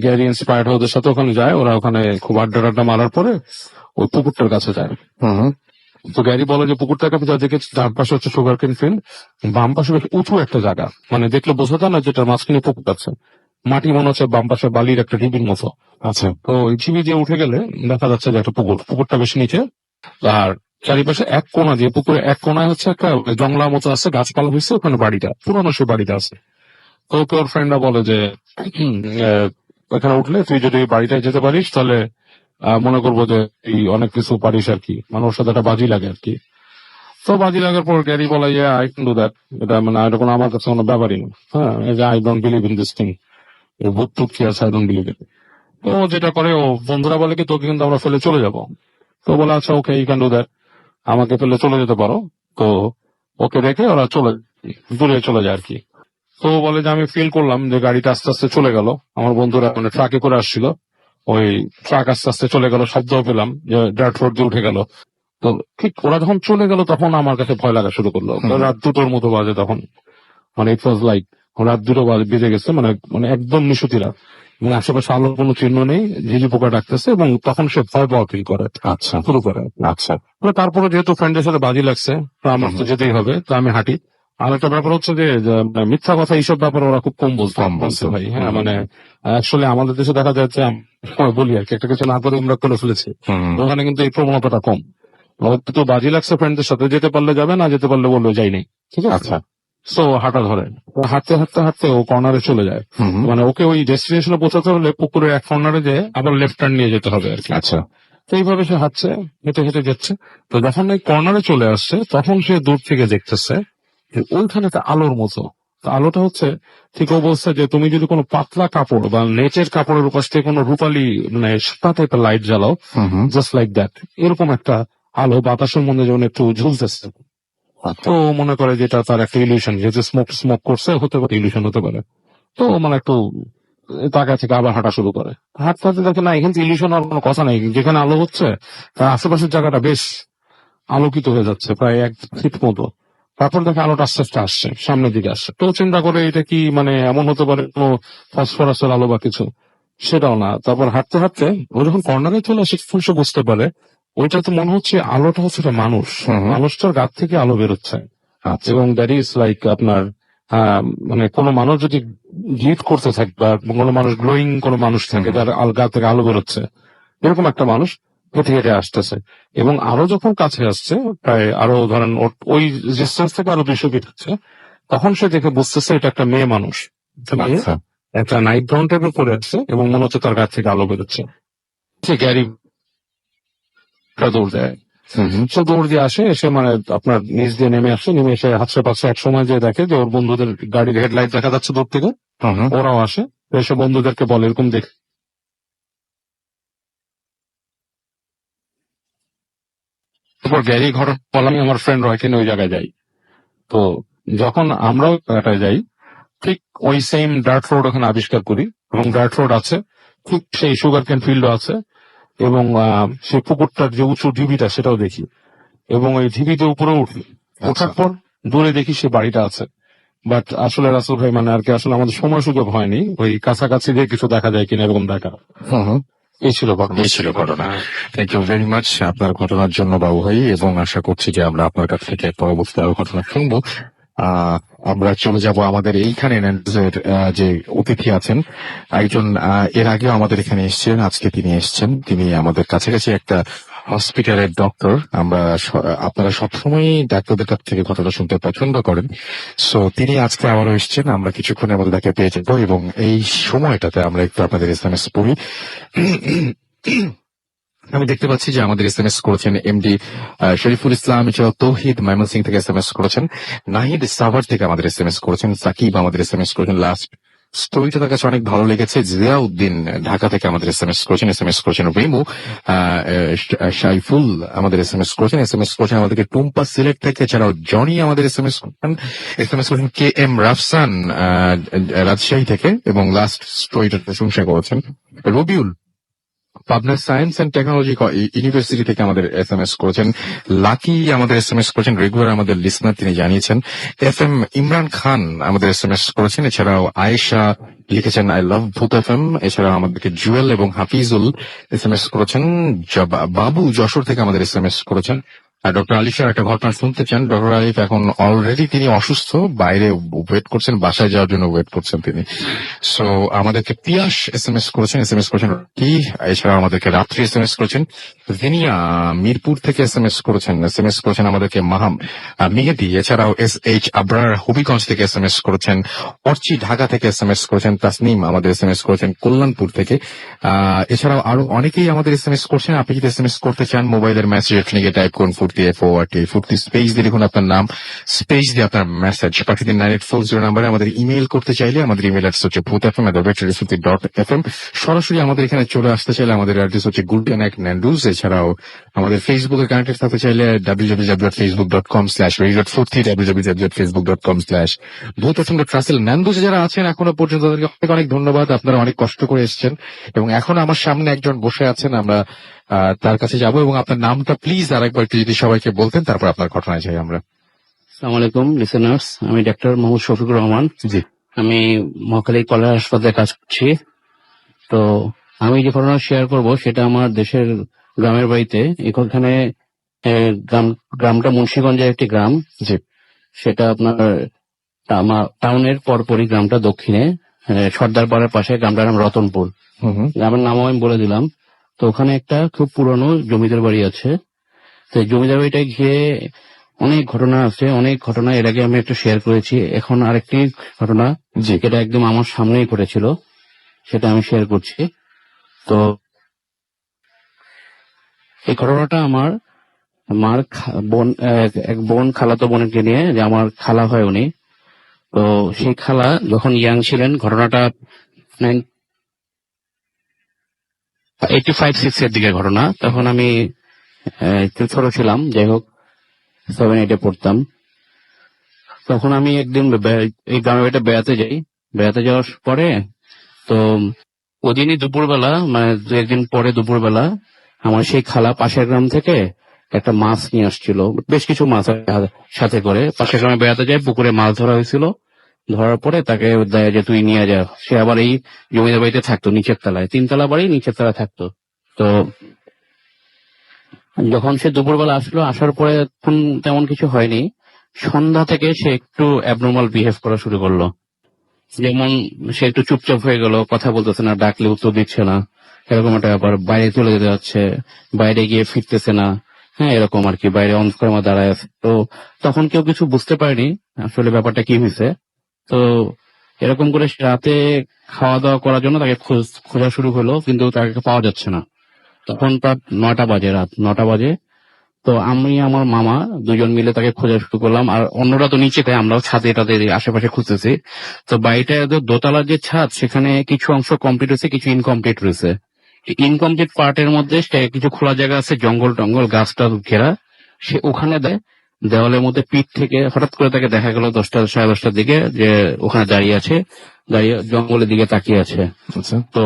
গ্যারি ইন্সপায়ার্ড হয়ে ওদের সাথে ওখানে যায়। ওরা ওখানে খুব আড্ডা মারার পরে ওই পুকুরটার কাছে যায়। তো গ্যারি বলে যে পুকুরটাকে আমি যা দেখেছি, ডান পাশে হচ্ছে সুগার কেন ফিল্ড, বাম পাশে বেশ উঁচু একটা জায়গা, মানে দেখলে বোঝা যায় না যেটার মাঝখানে পুকুর আছে। মাটি মনে হচ্ছে, বাম পাশে বালির একটা ঢিবির মতো। আচ্ছা। তো ওই ঢিবি দিয়ে উঠে গেলে দেখা যাচ্ছে যে একটা পুকুরটা বেশি নিচে, আর চারিপাশে এক কোণা দিয়ে, পুকুরের এক কোণায় হচ্ছে একটা জঙ্গলার মতো আছে, গাছপালা হয়েছে, ওখানে বাড়িটা পুরোনো সেই বাড়িটা আছে। তো ওর ফ্রেন্ডরা বলে যে ওখানে উঠলে তুই যদি বাড়িটায় যেতে পারিস তাহলে মনে করবো যে তুই অনেক কিছু পারিস আর কি, মানে ওর সাথে একটা বাজি লাগে আর কি। তো বাজি লাগার পর গ্যারি বলে যে আই ক্যান ডু দ্যাট, এটা মানে এরকম আমার কাছে কোনো ব্যাপারই না। হ্যাঁ, I don't believe in this thing, ভূত টুত কি আছে, আই ডোন্ট বিলিভ ইট। তো যেটা করে, ও বন্ধুরা বলে কি তোকে কিন্তু আমরা ফেলে চলে যাবো। তো বলে আচ্ছা ওকে, ইউ ক্যান ডু দ্যাট, আমাকে ফেলে চলে যেতে পারো। তো ওকে রেখে ওরা চলে দূরে চলে যায় আর কি। তো ও বলে যে আমি ফিল করলাম যে গাড়িটা আস্তে আস্তে চলে গেল, আমার বন্ধুরা মানে ট্রাকে করে আসছিল, ওই ট্রাক আস্তে আস্তে চলে গেল, শব্দও পেলাম যে ডার্ট রোড দিয়ে উঠে গেল। তো ঠিক ওরা যখন চলে গেল তখন আমার কাছে ভয় লাগা শুরু করলো। রাত 2টোর মতো বাজে তখন, মানে ইট ওয়াজ লাইক রাত 2টো বেজে গেছে, মানে মানে একদম নিশুতি রাত, এবং আশেপাশে আলোর কোনো চিহ্ন নেই, ঝিঝি পোকা ডাকতেছে, এবং তখন সে ভয় পাওয়া ফিল করে আচ্ছা শুরু করে। আচ্ছা তারপরে যেহেতু ফ্রেন্ডের সাথে বাজি লাগছে, তো আমার তো যেতেই হবে, তো আমি হাঁটি। আর একটা ব্যাপার হচ্ছে যে মিথ্যা কথা এইসব ব্যাপারে ওরা খুব কম বলতো ভাই। হ্যাঁ, মানে আসলে আমাদের দেশে দেখা যাচ্ছে, আমি বলি আর কি, একটা কিছু না করে আমরা করে ফেলেছি, ওখানে কিন্তু এই প্রবণতাটা কম। তো বাজি লাগছে ফ্রেন্ডদের সাথে, যেতে পারলে যাবে, না যেতে পারলে বললো যাই নেই, ঠিক আছে। আচ্ছা সো হাঁটা ধরে, তো হাঁটতে হাঁটতে হাঁটতে ও কর্নারে চলে যায়। মানে ওকে ওই ডেস্টিনেশনে পৌঁছাতে হলে পুকুরের এক কর্নারে যে আবার লেফট টার্ন নিয়ে যেতে হবে আর কি। আচ্ছা তো এইভাবে সে হাঁটছে, হেঁটে হেঁটে যাচ্ছে। তো যখন এই কর্নারে চলে আসছে তখন সে দূর থেকে দেখতেছে যে ওইখানে একটা আলোর মতো। তো আলোটা হচ্ছে, ঠিক ও বলছে যে তুমি যদি কোনো পাতলা কাপড় বা নেটের কাপড়ের উপর থেকে কোনো রূপালী মানে সাদা টাইপের লাইট জ্বালাও, জাস্ট লাইক দ্যাট, এরকম একটা আলো বাতাসের মধ্যে যেমন একটু ঝুলতেছে। তো ও মনে করে যে এটা তার একটা ইলিউশন, যেহেতু স্মোক করছে, হতে পারে ইলিউশন হতে পারে। তো ও মানে একটু তাকা থেকে আবার হাঁটা শুরু করে। হাঁটতে হাঁটতে দেখে না, এখানে ইলিউশন হওয়ার কোনো কথা নেই, যেখানে আলো হচ্ছে তার আশেপাশের জায়গাটা বেশ আলোকিত হয়ে যাচ্ছে, প্রায় 1 ফিট মতো। তারপর দেখে আলোটা আস্তে আস্তে আসছে, সামনের দিকে আসছে। তো চিন্তা করে এটা কি মানে এমন হতে পারে কোনো ফসফরাসের আলো বা কিছু, সেটাও না। তারপর হাঁটতে হাঁটতে ও যখন কর্নারে চলে আসে তখন সে বুঝতে পারে ওইটা তো মনে হচ্ছে আলোটা হচ্ছে একটা মানুষ, মানুষটার গাত থেকে আলো বেরোচ্ছে। এবং দ্যাট ইজ লাইক আপনার মানে কোনো মানুষ যদি গ্লিট করতে থাকে বা কোনো মানুষ গ্লোয়িং কোনো মানুষ থাকে যার গা থেকে আলো বেরোচ্ছে, এরকম একটা মানুষ হেঁটে হেঁটে আসতেছে। এবং আরো যখন কাছে আসছে, প্রায় আরো ধরেন ওই ডিস্টেন্স থেকে আরো 200 ফিট হচ্ছে, তখন সে দেখে বুঝতেছে এটা একটা মেয়ে মানুষ। একটা মেয়ে আচ্ছা একটা নাইট গাউন টাইপের পরে আসছে এবং মনে হচ্ছে তার গা থেকে আলো বেরোচ্ছে। সে গ্যারি দৌড় দেয়, সে দৌড় দিয়ে আসে, এসে মানে আপনার নিচ দিয়ে নেমে আসে, নেমে এসে হাতছে পাচ্ছে এক সময় যে দেখে যে ওর বন্ধুদের গাড়ির হেডলাইট দেখা যাচ্ছে দূর থেকে, ওরাও আসে, এসে বন্ধুদেরকে বলে এরকম দেখে। তারপর গ্যারি ঘটনা বলে আমি আমার ফ্রেন্ড রয়কে নিয়ে ওই জায়গায় যাই। তো যখন আমরাও জায়গাটায় যাই, ঠিক ওই সেম ডার্ট রোড ওখানে আবিষ্কার করি, এবং ডার্ট রোড আছে, ঠিক সেই সুগার ক্যান ফিল্ডও আছে, এবং সেই পুকুরটার যে উঁচু ঢিবিটা সেটাও দেখি, এবং ওই ঢিবিতে উপরে উঠি। ওঠার পর দূরে দেখি সে বাড়িটা আছে। বাট আসলে রাসেল ভাই মানে আর কি, আসলে আমাদের সময় সুযোগ হয়নি ওই কাছাকাছি দিয়ে কিছু দেখা যায় কিনা এরকম দেখা। এই ছিল ঘটনা। থ্যাংক ইউ ভেরি মাচ আপনার ঘটনার জন্য বাবু ভাই, এবং আশা করছি যে আমরা আপনার কাছ থেকে পরবর্তী আরো ঘটনা শুনবো। আমরা চলে যাব আমাদের এইখানে যে অতিথি আছেন একজন, এর আগেও আমাদের এখানে এসেছেন, আজকে তিনি এসেছেন, তিনি আমাদের কাছাকাছি একটা হসপিটালের ডক্টর। আমরা আপনারা সবসময় ডাক্তারদের কাছ থেকে ঘটনা শুনতে পছন্দ করেন, সো তিনি আজকে আবারও এসেছেন। আমরা কিছুক্ষণের মধ্যে তাকে পেয়ে যাবো, এবং এই সময়টাতে আমরা একটু আপনাদের এসএমএস পড়ি। আমি দেখতে পাচ্ছি যে আমাদের এসএমএস করেছেন এমডি শরীফুল ইসলাম, এছাড়াও তৌহিদ ময়মনসিং থেকে এসএমএস করেছেন, নাহিদ সাভার থেকে আমাদের এসএমএস করেছেন, সাকিব আমাদের এসএমএস করেছেন, লাস্ট স্টোরিটা তার কাছে অনেক ভালো লেগেছে, জিয়াউদ্দিন ঢাকা থেকে আমাদের এসএমএস করেছেন রিমু, শাইফুল আমাদের এসএমএস করেছেন আমাদেরকে টুম্পা সিলেট থেকে, এছাড়াও জনি আমাদের এসএমএস করেছেন কে এম রাফসান রাজশাহী থেকে, এবং লাস্ট স্টোরিটা প্রশংসা করেছেন Rabiul Pabna science and technology university থেকে আমাদের এসএমএস করেছেন, লাকি আমাদের এসএমএস করেছেন, রেগুলার আমাদের লিসনার, তিনি জানিয়েছেন। FM ইমরান খান আমাদের এসএমএস করেছেন, এছাড়াও আয়েশা লিখেছেন আই লাভ ভূত FM, এছাড়াও আমাদেরকে জুয়েল এবং হাফিজুল এসএমএস করেছেন, বাবু যশোর থেকে আমাদের এসএমএস করেছেন। আর ডক্টর আলিফের একটা ঘটনা শুনতে চান। ডক্টর আলিফ এখন অলরেডি তিনি অসুস্থ, বাইরে ওয়েট করছেন, বাসায় যাওয়ার জন্য ওয়েট করছেন তিনি। সো আমাদেরকে পিয়াস এসএমএস করেছেন কি, এছাড়া আমাদেরকে রাত্রি এসএমএস করেছেন, ভেনিয়া মিরপুর থেকে এসএমএস করেছেন আমাদেরকে মেহেদি, এছাড়াও SH আবরার হবিগঞ্জ থেকে এসএমএস করেছেন, অর্চি ঢাকা থেকে এসএমএস করেছেন, তাসনিম আমাদের এসএমএস করেছেন কল্যাণপুর থেকে। এছাড়াও আরো অনেকেই আমাদের এসএমএস করছেন। আপনি যদি এসএমএস করতে চান, মোবাইলের মেসেজ লিখে টাইপ করুন ফুর্তি FORT ফুর্তি স্পেস দিয়ে লিখুন আপনার নাম, স্পেস দিয়ে আপনার মেসেজ পাঠিয়ে দিন 9840 নাম্বারে। আমাদের ইমেল করতে চাইলে আমাদের ইমেল অ্যাড্রেস হচ্ছে bhutfm@radiofuর্তি.fm। সরাসরি আমাদের এখানে চলে আসতে চাইলে আমাদের অ্যাড্রেস হচ্ছে গুলটেন এক ন্যান্ডুজ। এছাড়াও আমাদের ফেসবুকে কানেক্টেড থাকতে চাইলে www.facebook.com/radiofuর্তি, www.facebook.com/bhutfm.russell। ন্যান্ডুজে যারা আছেন এখনো পর্যন্ত তাদেরকে অনেক অনেক ধন্যবাদ, আপনারা অনেক কষ্ট করে এসেছেন। এবং এখন আমার সামনে একজন বসে আছেন, আমরা তার কাছে যাব এবং আপনার নামটা প্লিজ আরেকবার একটু যদি সবাইকে বলতেন, তারপর আপনার ঘটনায় যাই আমরা। আসসালামু আলাইকুম লিসেনার্স, আমি ডাক্তার মোহাম্মদ শফিকুর রহমান। জি। আমি মহাখালী কলেরা হাসপাতালে কাজ করছি। তো আমি যে ঘটনা শেয়ার করব সেটা আমার দেশের গ্রামের বাড়িতে। এখানে গ্রামটা মুন্সিগঞ্জের একটি গ্রাম। জি। সেটা আপনার টাউনের পরপরই গ্রামটা দক্ষিণে, সর্দারপাড়ার পাশে গ্রামটার নাম রতনপুর। গ্রামের নামও আমি বলে দিলাম। তো ওখানে একটা খুব পুরনো জমিদার বাড়ি আছে। তো জমিদার বাড়িটা ঘিরে অনেক ঘটনা আছে, অনেক ঘটনা এর আগে আমি একটু শেয়ার করেছি। এখন আরেকটি ঘটনা যেটা একদম আমার সামনেই ঘটেছিল সেটা আমি শেয়ার করছি। তো এই ঘটনাটা আমার মার এক বোন, খালাতো বোনকে নিয়ে, যে আমার খালা হয় উনি। তো সেই খালা যখন ইয়াং ছিলেন, ঘটনাটা 85-86 এর দিকে ঘটনা। তখন আমি একটু ছোট ছিলাম, যাই হোক 7-8 পড়তাম। তখন আমি একদিন এই গ্রামে বাড়িটা বেড়াতে যাই। বেড়াতে যাওয়ার পরে তো ওদিনই দুপুরবেলা, মানে 2-1 দিন পরে দুপুরবেলা, আমার সেই খালা পাশের গ্রাম থেকে একটা মাছ নিয়ে আসছিল, বেশ কিছু মাছ সাথে করে। পাশের গ্রামে বেড়াতে যায়, পুকুরে মাছ ধরা হয়েছিল। ধরার পরে তাকে দেয় যে তুই নিয়ে যা। সে আবার এই জমিদার বাড়িতে থাকতো নিচের তলায়, 3 তলা বাড়ি, নিচের তলায় থাকতো। তো যখন সে দুপুরবেলা আসলো, আসার পরে তেমন কিছু হয়নি। সন্ধ্যা থেকে সে একটু অ্যাবনর্মাল বিহেভ করা শুরু করলো। যেমন সে একটু চুপচাপ হয়ে গেল, কথা বলতেছে না, ডাকলে উত্তর দিচ্ছে না, এরকম একটা ব্যাপার। বাইরে চলে যেতে যাচ্ছে, বাইরে গিয়ে ফিরতেছে না, হ্যাঁ এরকম আর কি, বাইরে অন্ধকারের মধ্যে দাঁড়ায় আছে। তো তখন কেউ কিছু বুঝতে পারেনি আসলে ব্যাপারটা কি হয়েছে। তো এরকম করে রাতে খাওয়া দাওয়া করার জন্য তাকে খোঁজা শুরু হলো, কিন্তু তাকে পাওয়া যাচ্ছে না। তখন প্রায় 9টা বাজে, রাত 9টা বাজে। তো আমি আমার মামা দুজন মিলে তাকে খোঁজা শুরু করলাম, আর অন্যরা তো নিচেতে, আমরাও ছাদে তাদের আশেপাশে খুঁজতেছি। তো বাড়িটা দোতলার যে ছাদ, সেখানে কিছু অংশ কমপ্লিট হয়েছে, কিছু ইনকমপ্লিট রয়েছে। ইনকমপ্লিট পার্টের মধ্যে কিছু খোলা জায়গা আছে, জঙ্গল টঙ্গল গাছটা ঘেরা। সে ওখানে দেওয়ালের মধ্যে পিঠ থেকে হঠাৎ করে তাকে দেখা গেল 10টা 10:30টার দিকে, যে ওখানে দাঁড়িয়ে আছে, দাঁড়িয়ে জঙ্গলের দিকে তাকিয়ে আছে। তো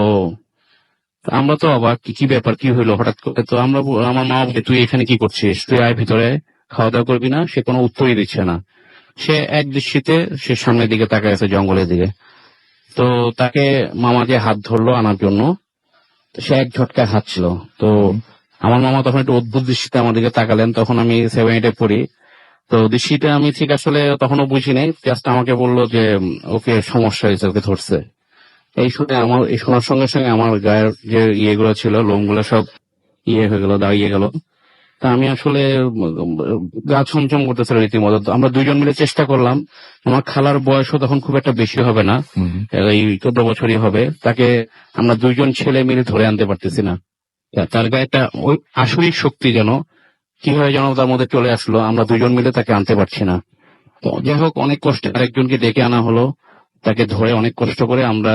আমরা তো অবাক, কি ব্যাপার, কি হইলো হঠাৎ করে। তো আমার মা বলে, তুই এখানে কি করছিস, তুই আয় ভিতরে, খাওয়া দাওয়া করবি না। সে কোনো উত্তরই দিচ্ছে না, সে এক দৃষ্টিতে সে সামনের দিকে তাকায় আছে, জঙ্গলের দিকে। তো তাকে মামা যে হাত ধরলো আনার জন্য, সে এক ঝটকায় হাত ছিল। তো আমার মামা তখন একটু অদ্ভুত দৃষ্টিতে আমার দিকে তাকালেন। তখন আমি 7-8 পড়ি। তো দৃষ্টিটা আমি ঠিক আসলে তখনও বুঝি নাই, জাস্ট আমাকে বললো যে ওকে সমস্যা হয়েছে, ওকে ধরছে। এই শুনে আমার, এই শোনার সঙ্গে সঙ্গে আমার গায়ের যে ইয়েগুলো ছিল, লোমগুলো সব হয়ে গেল, দাঁড়িয়ে গেল। তা আমি আসলে গা ছমছম করতেছিল রীতিমতো। আমরা দুইজন মিলে চেষ্টা করলাম। আমার খালার বয়সও তখন খুব একটা বেশি হবে না, এই 14 বছরই হবে। তাকে আমরা দুইজন ছেলে মিলে ধরে আনতে পারতেছি না। তার গায়ে একটা ওই আসরিক শক্তি যেন কিভাবে যেন তার মধ্যে চলে আসলো, আমরা দুইজন মিলে তাকে আনতে পারছি না। তো যাই হোক, অনেক কষ্টে আরেকজনকে ডেকে আনা হলো। তাকে ধরে অনেক কষ্ট করে আমরা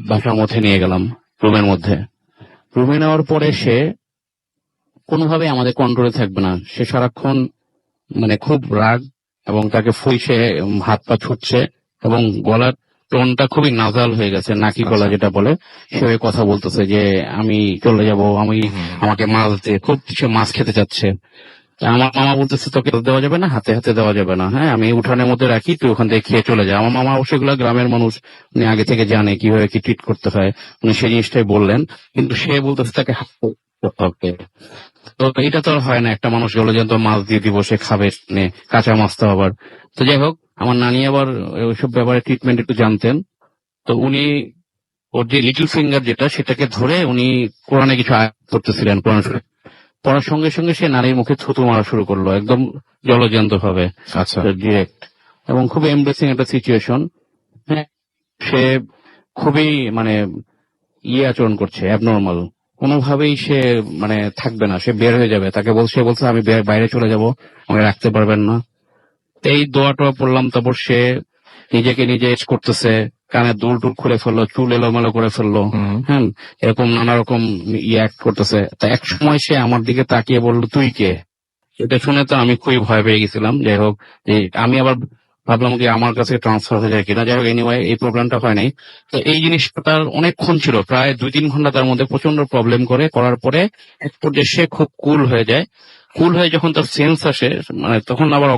বাসার মধ্যে নিয়ে গেলাম, রুমের মধ্যে। রুমে নেওয়ার পরে সে কোনোভাবে আমাদের কন্ট্রোলে থাকবে না। সে সারাক্ষণ মানে খুব রাগ, এবং তাকে ফুইসে হাত পা ছুটছে, এবং গলার টোনটা খুবই নাজাল হয়ে গেছে, নাকি গলা যেটা বলে, সে কথা বলতেছে যে আমি চলে যাব, আমাকে মাছ দিয়ে, খুব সে মাছ খেতে চাচ্ছে। আমার মামা বলতেছে তোকে দেওয়া যাবে না, হাতে হাতে দেওয়া যাবে না, হ্যাঁ আমি উঠানের মধ্যে রাখি, তুই ওখান থেকে খেয়ে চলে যা। আমার মামা অবশ্যই গ্রামের মানুষ, উনি আগে থেকে জানে কিভাবে কি ট্রিট করতে হয়, উনি সেই জিনিসটাই বললেন। কিন্তু সে বলতেছে তাকে হাত করতে হবে। তো এটা তো আর হয় না, একটা মানুষ গেলো যে মাছ দিয়ে দিব, সে খাবে নে, কাঁচা মাছ তো আবার। তো যাই হোক, আমার নানি আবার ওইসব ব্যাপারে ট্রিটমেন্ট একটু জানতেন। তো উনি ওর যে লিটল ফিঙ্গার যেটা, সেটাকে ধরে উনি কোরআনে কিছু আয়াত করতেছিলেন। কোরআন পড়ার সঙ্গে সঙ্গে সে নারীর মুখে থুতু মারা শুরু করলো, একদম জলজ্যান্ত ভাবে, আচ্ছা, ডিরেক্ট, এবং খুব এমব্রেসিং একটা সিচুয়েশন। হ্যাঁ, সে খুবই মানে আচরণ করছে, অ্যাবনর্মাল। কোনোভাবেই সে মানে থাকবে না, সে বের হয়ে যাবে। তাকে সে বলছে আমি বাইরে চলে যাব, আমাকে রাখতে পারবেন না। তো এই দোয়া টোয়া পড়লাম, তারপর সে নিজেকে নিজে এজ করতেছে, কানে দুল টুল খুলে ফেললো, চুল এলোমেলো করে ফেললো, হ্যাঁ, এরকম নানা রকম অ্যাক্ট করতেছে। তা এক সময় সে আমার দিকে তাকিয়ে বললো তুই কে? এটা শুনে তো আমি খুবই ভয় পেয়ে গেছিলাম। যাই হোক, যে আমি আবার ভাবলাম যে আমার কাছে ট্রান্সফার হয়ে যায় কিনা। যাই হোক, এনিওয়ে এই প্রবলেমটা হয় নাই। তো এই জিনিসটা তার অনেকক্ষণ ছিল, প্রায় 2-3 ঘন্টা তার মধ্যে প্রচন্ড প্রবলেম করার পরে এক পর্যায়ে সে খুব কুল হয়ে যায়। কুল হয়ে যখন তার সেন্স আসে, মানে তখন আবার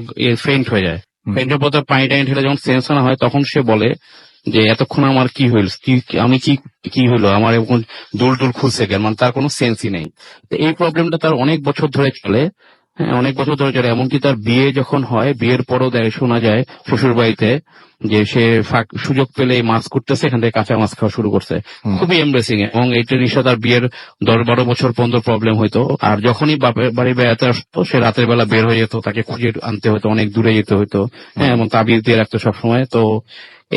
ফেইন্ট হয়ে যায়। ফেইন্টের পর তার পানি টাইনি ঢেলে যখন সেন্স আনা হয়, তখন সে বলে যে এতক্ষণ আমার কি হইল, আমি কি হইলো, আমার এখন দুল টুল খুলছে কেন, মানে তার কোনো সেন্সই নেই। তো এই প্রবলেমটা তার অনেক বছর ধরে চলে। হ্যাঁ, অনেক বছর ধরে চলে। এমনকি তার বিয়ে যখন হয়, বিয়ের পরও শোনা যায় শ্বশুর বাড়িতে যে সে সুযোগ পেলে মাছ করতেছে, এখান থেকে কাঁচা মাছ খাওয়া শুরু করছে। খুবই এমব্রেসিং। এবং এই জিনিসটা তার বিয়ের 10-12 বছর পর্যন্ত প্রবলেম হইতো। আর যখনই বাপের বাড়ি বেড়াতে আসতো, সে রাতের বেলা বের হয়ে যেত, তাকে খুঁজে আনতে হতো, অনেক দূরে যেতে হতো। হ্যাঁ, এবং তাবিজ দিয়ে রাখতো সবসময়। তো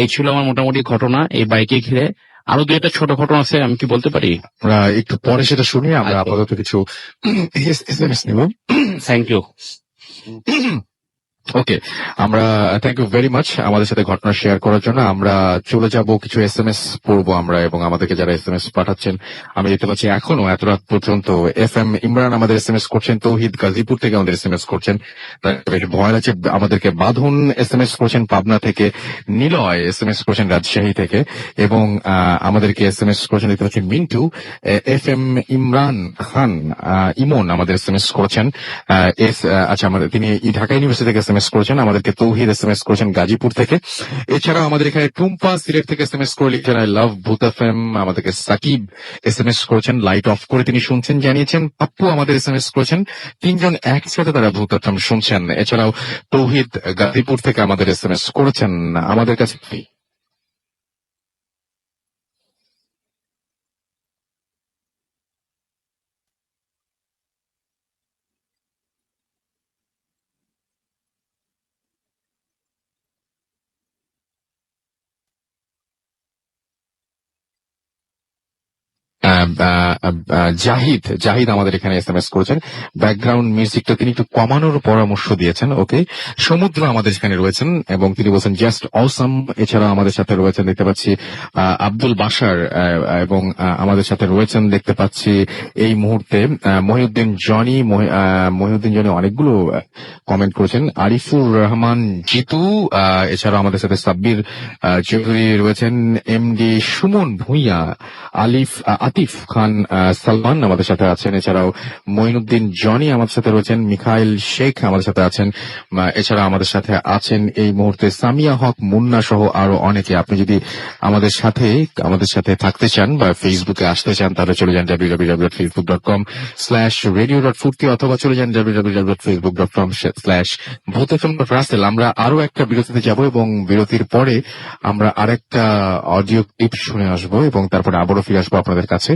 এই ছিল আমার মোটামুটি ঘটনা এই বাইকে ঘিরে। আরো 2-একটা ছোট ঘটনা আছে, আমি কি বলতে পারি? আমরা একটু পরে সেটা শুনি। আমরা আচ্ছা। আপাতত কিছু SMS নিব। Thank you. ওকে, আমরা থ্যাংক ইউ ভেরি মাচ আমাদের সাথে ঘটনা শেয়ার করার জন্য। আমরা চলে যাব কিছু SMS পড়বো আমরা, এবং আমাদেরকে যারা SMS পাঠাচ্ছেন আমি দেখতে পাচ্ছি এখনো এত রাত পর্যন্ত FM ইমরান আমাদের SMS করছেন, তৌহিদ গাজীপুর থেকে আমাদের SMS করছেন, তার বেশ ভয় লাগছে। আমাদেরকে বাঁধন SMS করছেন পাবনা থেকে, নিলয় SMS করছেন রাজশাহী থেকে, এবং আমাদেরকে SMS করছেন দেখতে পাচ্ছি মিন্টু। FM ইমরান খান ইমন আমাদের SMS করেছেন। আচ্ছা, আমাদের তিনি ঢাকা ইউনিভার্সিটি থেকে SMS করেছেন। আমাদেরকে তৌহিদ SMS করেছেন গাজীপুর থেকে। এছাড়াও আমাদের এখানে টুম্পা সিলেট থেকে SMS করে লিখছেন আই লাভ ভূত FM। আমাদেরকে সাকিব SMS করেছেন, লাইট অফ করে তিনি শুনছেন জানিয়েছেন। পাপ্পু আমাদের SMS করেছেন, 3 জন একসাথে তারা ভূত FM শুনছেন। এছাড়াও তৌহিদ গাজীপুর থেকে আমাদের SMS করেছেন। আমাদের কাছে জাহিদ আমাদের এখানে SMS করেছেন। ব্যাকগ্রাউন্ড মিউজিকটা তিনি একটু কমানোর পরামর্শ দিয়েছেন। ওকে, সমুদ্র আমাদের এখানে রয়েছেন এবং তিনি বলছেন জাস্ট অসম। এছাড়া আমাদের সাথে রয়েছেন দেখতে পাচ্ছি আব্দুল বাশার, এবং আমাদের সাথে রয়েছেন দেখতে পাচ্ছি এই মুহূর্তে মহিউদ্দিন জনি। মহিউদ্দিন জনি অনেকগুলো কমেন্ট করেছেন। আরিফুর রহমান জিতু, এছাড়া আমাদের সাথে সাব্বির চৌধুরী রয়েছেন, MD সুমন ভুঁইয়া, আতিফ খান সালমান আমাদের সাথে আছেন। এছাড়াও মঈনুদ্দিন জনি আমাদের সাথে রয়েছেন, মিখাইল শেখ আমাদের সাথে আছেন। এছাড়া আমাদের সাথে আছেন এই মুহূর্তে সামিয়া হক, মুন্না সহ আরো অনেকে। আপনি যদি আমাদের সাথে থাকতে চান বা ফেসবুকে আসতে চান, তাহলে চলে যান www.facebook.com/radio.ফুর্তি অথবা চলে যান www.facebook.com/bhutfm.russell। আমরা আরো একটা বিরতিতে যাব এবং বিরতির পরে আমরা আরেকটা অডিও ক্লিপ শুনে আসবো এবং তারপরে আবারও ফিরে আসবো আপনাদের কাছে।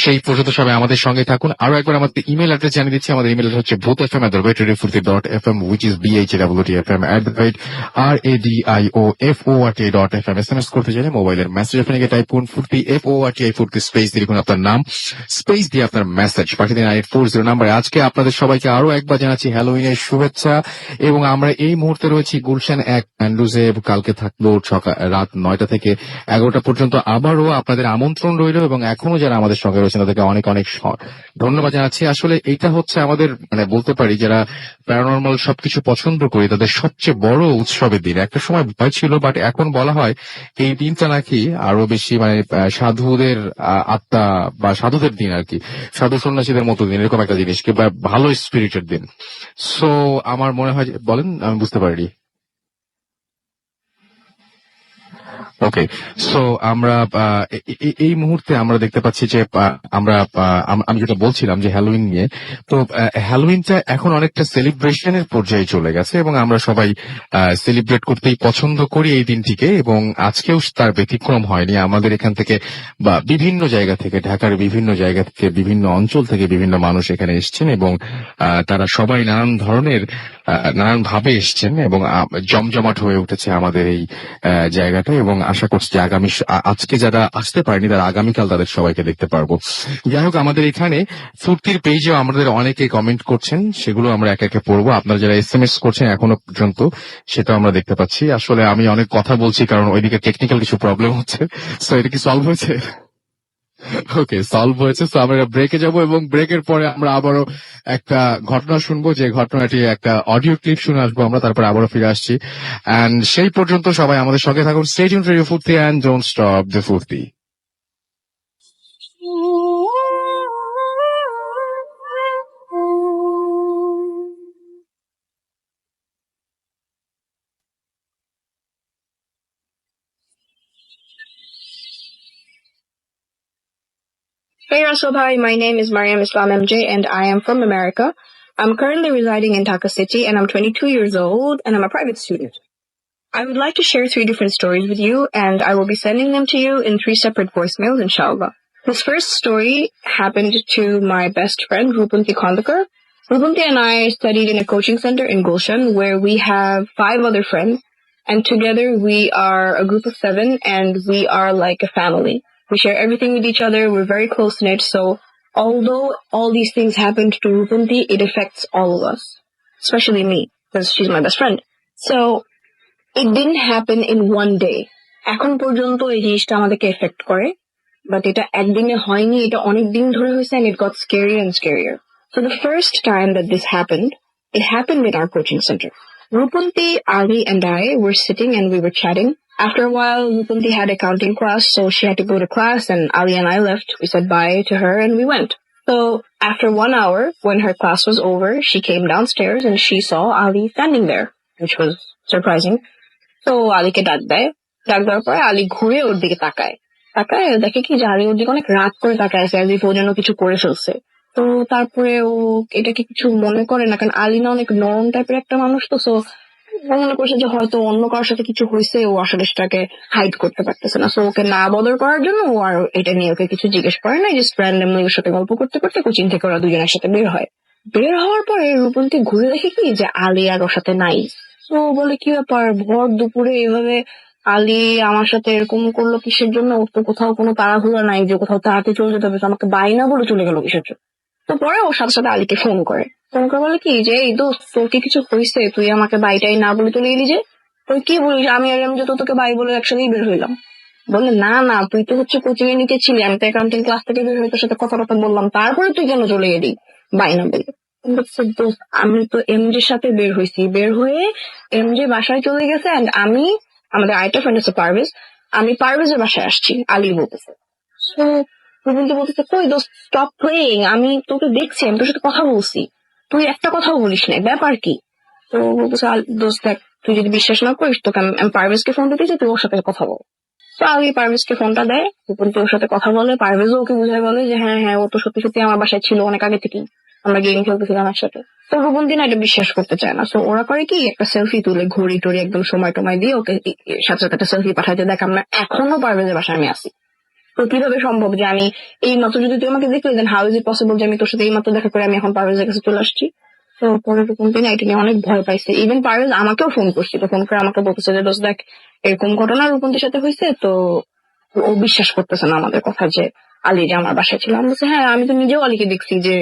সেই পর্যন্ত সবাই আমাদের সঙ্গে থাকুন। আরো একবার আমাদের ইমেল অ্যাড্রেস জানিয়ে দিচ্ছি। আমাদের ইমেল অ্যাড্রেস হচ্ছে bhutfm@radiofurti.fm, which is bhutfm@radiofort.fm। SMS করতে চাইলে মোবাইলের মেসেজ ওখানে টাইপ করুন ফুর্তি FORTI ফুর্তি স্পেস দিয়ে লিখুন আপনার নাম, স্পেস দিয়ে আপনার মেসেজ পাঠিয়ে দিন 840 নাম্বারে। আজকে আপনাদের সবাইকে আরো একবার জানাচ্ছি হ্যালোউইনের শুভেচ্ছা। এবং আমরা এই মুহূর্তে রয়েছি গুলশান 1 ম্যান্ডুজে। কালকে থাকবো রাত 9টা থেকে 11টা পর্যন্ত। আবারও আপনাদের আমন্ত্রণ রইল এবং এখনো যারা আমাদের সঙ্গে রয়েছেন তাদেরকে অনেক অনেক ধন্যবাদ জানাচ্ছি। আসলে এটা হচ্ছে আমাদের মানে বলতে পারি যারা প্যারানরমাল সবকিছু পছন্দ করি তাদের সবচেয়ে বড় উৎসবের দিন। একটা সময় ভয় ছিল, বাট এখন বলা হয় এই দিনটা নাকি আরো বেশি মানে সাধুদের আত্মা বা সাধুদের দিন আর কি, সাধু সন্ন্যাসীদের মতো দিন, এরকম একটা জিনিস কিংবা ভালো স্পিরিটের দিন। সো আমার মনে হয় বলেন, আমি বুঝতে পারি। ওকে, সো আমরা এই মুহূর্তে আমরা দেখতে পাচ্ছি যে আমি যেটা বলছিলাম যে হ্যালোউইন নিয়ে, তো হ্যালোউইনটা এখন অনেকটা সেলিব্রেশনের পর্যায়ে চলে গেছে এবং আমরা সবাই সেলিব্রেট করতেই পছন্দ করি এই দিনটিকে, এবং আজকেও তার ব্যতিক্রম হয়নি। আমাদের এখান থেকে বা বিভিন্ন জায়গা থেকে, ঢাকার বিভিন্ন জায়গা থেকে, বিভিন্ন অঞ্চল থেকে বিভিন্ন মানুষ এখানে এসছেন এবং তারা সবাই নানান ভাবে এসছেন এবং জমজমাট হয়ে উঠেছে আমাদের এই জায়গাটা। এবং আশা করছি যে আজকে যারা আসতে পারেনি তারা আগামীকাল তাদের সবাইকে দেখতে পারবো। যাই হোক, আমাদের এখানে ফুর্তির পেজেও আমাদের অনেকে কমেন্ট করছেন, সেগুলো আমরা একে একে পড়বো। আপনারা যারা SMS করছেন এখনো পর্যন্ত সেটা আমরা দেখতে পাচ্ছি। আসলে আমি অনেক কথা বলছি কারণ ওইদিকে টেকনিক্যাল কিছু প্রবলেম হচ্ছে। সো এটা কি সলভ হয়েছে? ওকে, সলভ হয়েছে। তো আমরা ব্রেকে যাব এবং ব্রেকের পরে আমরা আবারও একটা ঘটনা শুনবো, যে ঘটনাটি একটা অডিও ক্লিপ শুনে আসবো আমরা, তারপরে আবারও ফিরে আসছি। এন্ড সেই পর্যন্ত সবাই আমাদের সঙ্গে থাকুন। স্টে টিউনড টু রেডিও ফুর্তি এন্ড ডোন্ট স্টপ দ্য ফুর্তি। Hey Russell, hi, my name is Mariam Islam MJ and I am from America. I'm currently residing in Dhaka City and I'm 22 years old and I'm a private student. I would like to share 3 different stories with you and I will be sending them to you in 3 separate voicemails, inshallah. This first story happened to my best friend, Rupunti Kondakar. Rupunti and I studied in a coaching center in Gulshan where we have 5 other friends and together we are a group of 7 and we are like a family. We share everything with each other. We're very close-knit. So although all these things happened to Rupunti, it affects all of us, especially me, because she's my best friend. So it didn't happen in one day. এখন পর্যন্ত এই জিনিসটা আমাদেরকে effect করে, but এটা একদিনে হয়নি, এটা অনেক দিন ধরে হয়েছে and it got scarier and scarier. So the first time that this happened, it happened in our coaching center. Rupunti, Ali and I were sitting and we were chatting. After a while, Rupunti had accounting class, so she had to go to class and Ali and I left. We said bye to her and we went. So after 1 hour, when her class was over, she came downstairs and she saw Ali standing there, which was surprising. So আলীকে ডাক দেওয়ার পরে আলী ঘুরে ওর দিকে তাকায় দেখে কি যে আলী ওর দিকে অনেক রাগ করে তাকায় আছে, আলী ও যেন কিছু করে ফেলছে। তো তারপরে ও এটাকে কিছু মনে করে না, কারণ আলী না অনেক নরম টাইপের একটা মানুষ, তো সো ও মনে করছে যে হয়তো অন্য কারোর সাথে কিছু হয়েছে, ও আসলে সেটাকে হাইড করতে পারতেছে না। সো ওকে না বদর করার জন্য ও আর এটা নিয়ে ওকে কিছু জিজ্ঞেস করে না, জাস্ট র্যান্ডমলি ওর সাথে গল্প করতে করতে কোচিং থেকে ওরা দুজনের সাথে বের হয়। বের হওয়ার পরে রূপন্তী ঘুরে দেখে কি যে আলী আর ওর সাথে নাই। তো বলে কি ব্যাপার, ভর দুপুরে এভাবে আলী আমার সাথে এরকম করলো কিসের জন্য? ওর তো কোথাও কোনো তাড়াহুড়া নাই যে কোথাও তাড়াতাড়ি চলে যেতে হবে, তো আমাকে বাই না বলে চলে গেল কিসের জন্য? তো পরে ওর সাথে সাথে আলীকে ফোন করে বলে কি যে এই দোস্ত তোর কি কিছু হয়েছে, তুই আমাকে বাইটাই না বলে চলে এলি যে? তুই কি বলিস, আমি আর আমি যে তোকে বাই বলে একসাথেই বের হইলাম। বলে না না, তুই তো হচ্ছে কোচিং এ নিতে ছিলি, আমি তো অ্যাকাউন্টিং ক্লাস থেকে বের হয়ে তোর সাথে কথা বললাম, তারপরে তুই কেন চলে এলি বাই না বলে? আমি তো এমজের সাথে বের হয়েছি, বের হয়ে এমজে বাসায় চলে গেছে and আমি, আমাদের আরেকটা ফ্রেন্ড আছে পারভেজ, আমি পারভেজের বাসায় আসছি, আলী বলতেছে। সো রুবিনকে বলতেছে কই দোস্ত স্টপ প্লেইং, আমি তোকে দেখছি, আমি তোর সাথে কথা বলছি, তুই একটা কথাও বলিস না, ব্যাপার কি? তো বলতেছে দোস্ত দেখ, তুই যদি বিশ্বাস না করিস তোকে আমি পারভেজকে ফোন দিতেছি, তুই ওর সাথে কথা বল। তো আলী পারভেজকে ফোনটা দেয়, রুবিন ওর সাথে কথা বলে, পারভেজও ওকে বুঝায় বলে যে হ্যাঁ হ্যাঁ ও তো সত্যি সত্যি আমার বাসায় ছিল অনেক আগে থেকেই, আমরা গেম খেলতেছিলাম একসাথে। তো রুবন্তি না এটা বিশ্বাস করতে চায় না, তো ওরা করে কি একটা সেলফি তুলে ঘড়ি টড়ি একদম সময় টময় দিয়ে ওকে সাথে সাথে একটা সেলফি পাঠাইতে, দেখ আমরা এখনো পারভেজের বাসায় আমি আসি। তো কিভাবে সম্ভব যে আমি এই মাত্র, যদি তুই আমাকে দেখলি then how is it possible যে আমি তোর সাথে এই মাত্র দেখা করে আমি এখন পারভেজের কাছে চলে আসছি? তো পরে রুবন্তি না এটা নিয়ে অনেক ভয় পাইছে। ইভেন পারভেজ আমাকেও ফোন করছিল, ফোন করে আমাকে বলতেছে যে দোস্ত দেখ এরকম ঘটনা রুবন্তির সাথে হয়েছে, তো ও বিশ্বাস করতেছে না আমাদের কথা যে আলী যে আমার বাসায় ছিল। আমি বলছি হ্যাঁ আমি তো নিজেও আলীকে দেখছি যে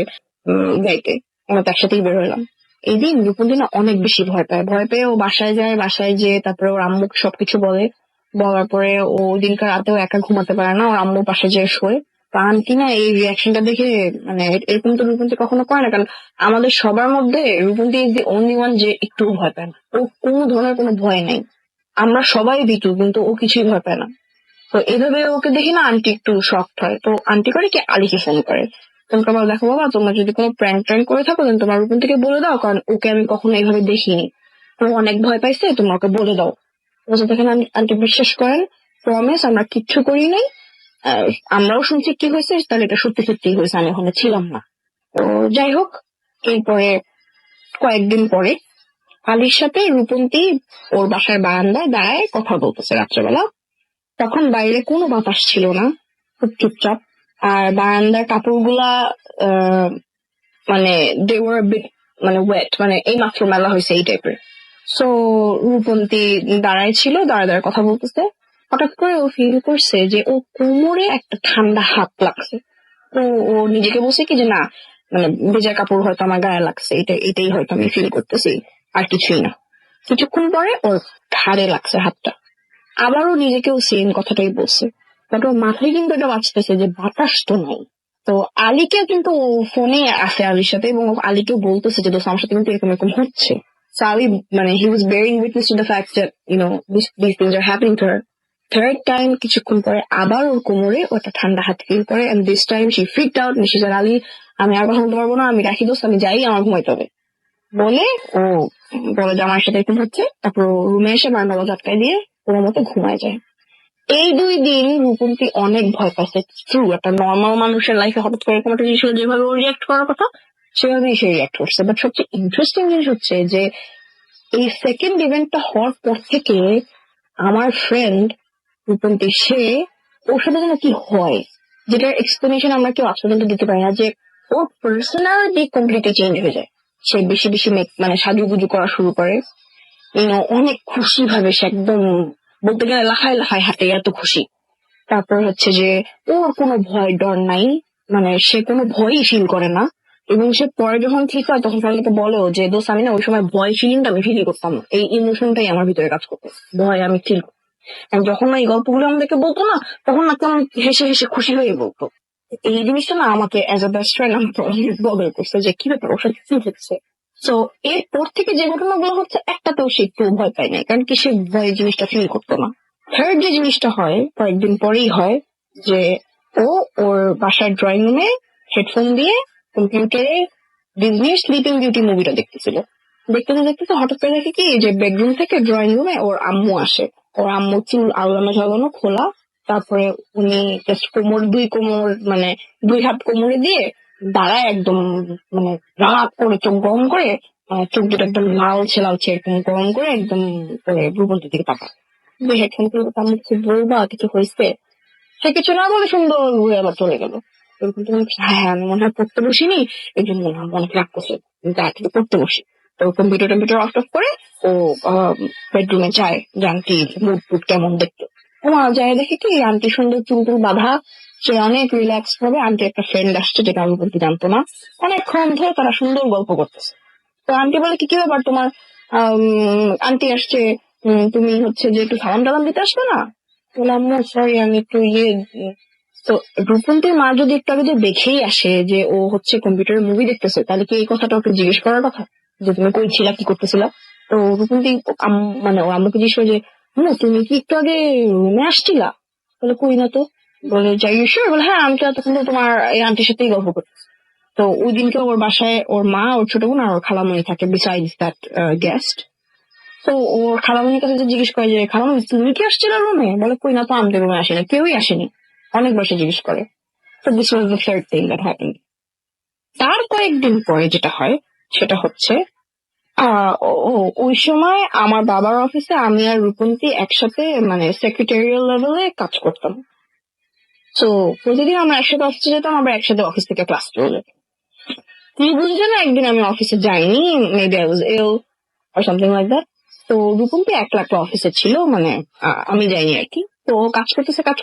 গাইতে, আমরা তো একসাথেই বের হলাম। এই দিন রূপন্তি না অনেক বেশি ভয় পেয়ে ও বাসায় যায়, বাসায় যেয়ে তারপরে ওর আম্মুকে সবকিছু বলার পরে ও দিনকার রাতেও একা ঘুমাতে পারে না, ওর আম্মুর পাশে যেয়ে শোয়। তো আন্টি না এই রিয়াকশনটা দেখে, মানে এরকম তো রূপন্তি কখনো করে না, কারণ আমাদের সবার মধ্যে Rupanti is the only one যে একটু ভয় পায় না, ও কোনো ধরনের কোনো ভয় নাই। আমরা সবাই ভীতু, কিন্তু ও কিছুই ভয় পায় না। তো এইভাবে ওকে দেখি না আন্টি একটু শক্ট হয়, তো আন্টি করে কি আলীকে ফোন করে, তোমাকে আবার দেখো বাবা তোমরা যদি কোনো প্র্যাঙ্ক ট্র্যাঙ্ক করে থাকো দেন তোমার রূপন থেকে বলে দাও, কারণ ওকে আমি কখনো এইভাবে দেখিনি, ও অনেক ভয় পাইছে, তোমরা ওকে বলে দাও। দেখেন আন্টি বিশ্বাস করেন, প্রমিস আমরা কিচ্ছু করি নাই, আমরাও শুনছি কি হয়েছে, তাহলে এটা সত্যি সত্যি হয়েছে, আমি ওখানে ছিলাম না। তো যাই হোক, এরপরে কয়েকদিন পরে আলীর সাথে রূপন্তী ওর বাসার বারান্দায় দাঁড়ায় কথা বলতেছে রাত্রেবেলা। তখন বাইরে কোনো বাতাস ছিল না, খুব চুপচাপ, আর বারান্দার কাপড়গুলা মানে দে ওয়ার বিট মানে ওয়েট, মানে এই মাত্র মেলা হয়েছে এই টাইপের। সো রূপন্তী দাঁড়ায় ছিল, দাঁড়ায় কথা বলতেছে। হঠাৎ করে ও ফিল করছে যে ও কোমরে একটা ঠান্ডা হাত লাগছে। তো ও নিজেকে বলছে কি যে না, মানে ভেজা কাপড় হয়তো আমার গায়ে লাগছে, এটাই হয়তো আমি ফিল করতেছি, আর কিছুই না। কিছুক্ষণ পরে ওর ঘাড়ে লাগছে হাতটা, আবারও নিজেকেও সেম কথাটাই বলছে। বাট ওর মাথায় কিন্তু এটা বাঁচতেছে যে বাতাস তো নাই। তো আলীকে কিন্তু ফোনে আছে আলীর সাথে, এবং আলীকে বলতেছে যে দোস্ত আমার সাথে কিন্তু এরকম এরকম হচ্ছে। So আলী মানে he was bearing witness to the fact that these things are happening to her. Third time কিছুক্ষণ পরে আবার ওর কোমরে ওটা ঠান্ডা হাত ফিল করে, and this time she freaked out and she said, Ali আমি আর কথা বলতে পারবো না, আমি রাখি দোস্ত, আমি যাই, আমার ঘুমাইতে হবে। বলে ও বলে যে আমার সাথে এরকম হচ্ছে, তারপর রুমে এসে আমার বাবা ঝটকায় দিয়ে ওর মতো ঘুমায় যায়। এই 2 দিন রূপন্তী অনেক ভয় পাচ্ছে। ট্রু, একটা নর্মাল মানুষের লাইফে হঠাৎ করে এরকম একটা জিনিস হলে যেভাবে ও রিয়াক্ট করার কথা সেভাবেই সে রিয়াক্ট করছে। বাট সবচেয়ে ইন্টারেস্টিং জিনিস হচ্ছে যে এই সেকেন্ড ইভেন্টটা হওয়ার পর থেকে আমার ফ্রেন্ড রূপন্তী সে ওর সাথে যেন কি হয়, যেটার এক্সপ্লেনেশন আমরা কেউ আজ পর্যন্ত দিতে পারি না, যে ওর পার্সোনালিটি কমপ্লিটলি চেঞ্জ হয়ে যায়। সে বেশি বেশি মানে সাজুগুজু করা শুরু করে, অনেক খুশি ভাবে সে একদম বলতে গেলে লাফায় লাফায় হাঁটে, এত খুশি। তারপর হচ্ছে যে ওর কোনো ভয় ডর নাই, মানে সে কোনো ভয়ই ফিল করে না। এবং সে পরে যখন ঠিক হয় তখন তাদেরকে বলেও যে দোস্ত আমি না ওই সময় ভয় ফিলিংটা আমি ফিল করতাম না, এই ইমোশনটাই আমার ভিতরে কাজ করতো, ভয় আমি ফিল করতাম। আর যখন না এই গল্পগুলো আমাদেরকে বলতো না, তখন না কেমন হেসে হেসে খুশি হয়ে বলতো। এই জিনিসটা না আমাকে অ্যাজ আ বেস্ট ফ্রেন্ড আমাকে অনেক বদল করছে যে কি ব্যাপার ওর সাথে কি হচ্ছে। তো এরপর থেকে যে ঘটনাগুলো হচ্ছে একটাতেও সে একটু ভয় পায় না, কারণ কি সে ভয় জিনিসটা ফিল করতো না। থার্ড যে জিনিসটা হয় কয়েকদিন পরেই হয়, যে ও ওর বাসার ড্রয়িং রুমে হেডফোন দিয়ে কম্পিউটারে ডিজনি স্লিপিং বিউটি মুভিটা দেখতেছিল। দেখতেছে হঠাৎ করে দেখে কি যে বেডরুম থেকে ড্রয়িং রুমে ওর আম্মু আসে। ওর আম্মু চুল আলানো ঝালানো খোলা, তারপরে উনি জাস্ট মানে 2 হাত কোমরে দিয়ে দাঁড়ায় একদম, মানে রাগ করে চোখ গরম করে, চোখ দুটো একদম লালচে লালচে এরকম গরম করে একদম করে রূপন্তীর দিকে তাকায়। হেডফোন করে আমি কিছু বলবা, কিছু হয়েছে? সে কিছু না বলে সুন্দর ঘুরে আবার চলে গেল। হ্যাঁ আমি মনে হয় পড়তে বসিনি, এই জন্য মনে হয় অনেক রাগ করছে, কিন্তু পড়তে বসি। তো কম্পিউটার অফ করে ও বেডরুমে যায় যে আন্টি মুড টুড কেমন দেখতে। ওমা যায় দেখে কি আন্টি সুন্দর চুল টুল বাঁধা, সে অনেক রিল্যাক্স ভাবে, আন্টি একটা ফ্রেন্ড আসছে যেটা আমি বলতে জানতো না, অনেকক্ষণ ধরে তারা সুন্দর গল্প করতেছে। তো আন্টি বলে কি ব্যাপার তোমার, আন্টি আসছে, তুমি হচ্ছে যে একটু সালাম টালাম দিতে আসবে না? বললাম সরি আমি একটু তো রূপন্তীর মা যদি একটু আগে দেখেই আসে যে ও হচ্ছে কম্পিউটারে মুভি দেখতেছে, তাহলে কি এই কথাটা ওকে জিজ্ঞেস করার কথা যে তুমি কই ছিলা, কি করতেছিলা? তো রূপন্তী মানে ও আম্মুকে জিজ্ঞেস করে যে তুমি কি একটু আগে রুমে আসছিলা? বলে কই না তো। বলে যাই শিওর? বলে হ্যাঁ আমি তো এতক্ষণ তো তোমার এই আন্টির সাথেই গল্প করতেছি। তো ওই দিনকে ওর বাসায় ওর মা, ওর ছোট বোন আর ওর খালামণি থাকে বিসাইডস দ্যাট গেস্ট। তো ওর খালামণির কাছে জিজ্ঞেস করে যে খালামণি তুমি কি আসছিল রুমে? বলে কই না তো, আমি তো রুমে আসিনি, কেউই আসেনি। অনেকবার সে জিজ্ঞেস করে। তো this was the third thing that happened. তার কয়েকদিন পরে যেটা হয় সেটা হচ্ছে ওই সময় আমার বাবার অফিসে আমি আর রূপন্তী একসাথে মানে সেক্রেটারিয়াল লেভেলে কাজ করতাম। তো প্রতিদিন আমরা একসাথে অফিসে যেতাম, আবার একসাথে অফিস থেকে ক্লাস চলে যেতাম। তুমি বুঝছো না, একদিন আমি অফিসে যাইনি, maybe I was ill or something like that. তো রূপন্তী একলা অফিসে ছিল, মানে আমি যাইনি আর কি। তো কাজ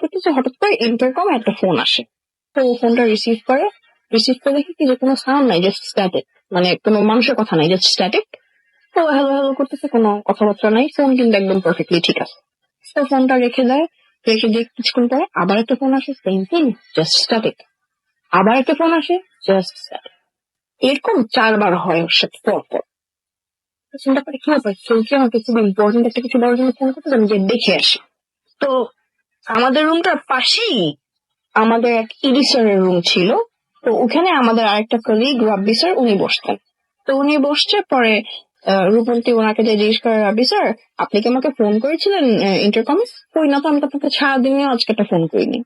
করতেছে হঠাৎ করে ইন্টারকম একটা ফোন আসে। তো ফোনটা রিসিভ করে দেখি কি যে কোনো সাউন্ড নাই, জাস্ট স্ট্যাটিক, মানে কোনো মানুষের কথা নাই, জাস্ট স্ট্যাটিক। তো হ্যালো হ্যালো করতেছে, কোনো কথাবার্তা নাই, ফোন কিন্তু একদম পারফেক্টলি ঠিক আছে। তো ফোনটা রেখে দেয়, রেখে দিয়ে কিছুক্ষণ পরে আবার একটা ফোন আসে, সেম থিং, জাস্ট স্ট্যাটিক। আবার একটা ফোন আসে, জাস্ট স্ট্যাটিক। এরকম 4 বার হয় ওর সাথে পর পর। চিন্তা করে কি ব্যাপার, কেউ কি আমাকে খুব ইম্পর্টেন্ট একটা কিছু বলার জন্য ফোন করতে, আমি যে দেখে আসি। তো আমাদের রুমটার পাশেই আমাদের এক ইডি স্যারের রুম ছিল। তো ওখানে আমাদের আরেকটা কলিগ রাব্বি স্যার উনি বসতেন। তো উনি বসছে, পরে রূপন্তী ওনাকে যে জিজ্ঞেস করে রাব্বি স্যার আপনি কি আমাকে ফোন করেছিলেন ইন্টারকমে? কই না তো, আমি তো আপনাকে সারাদিনে আজকে একটা ফোন করিনি,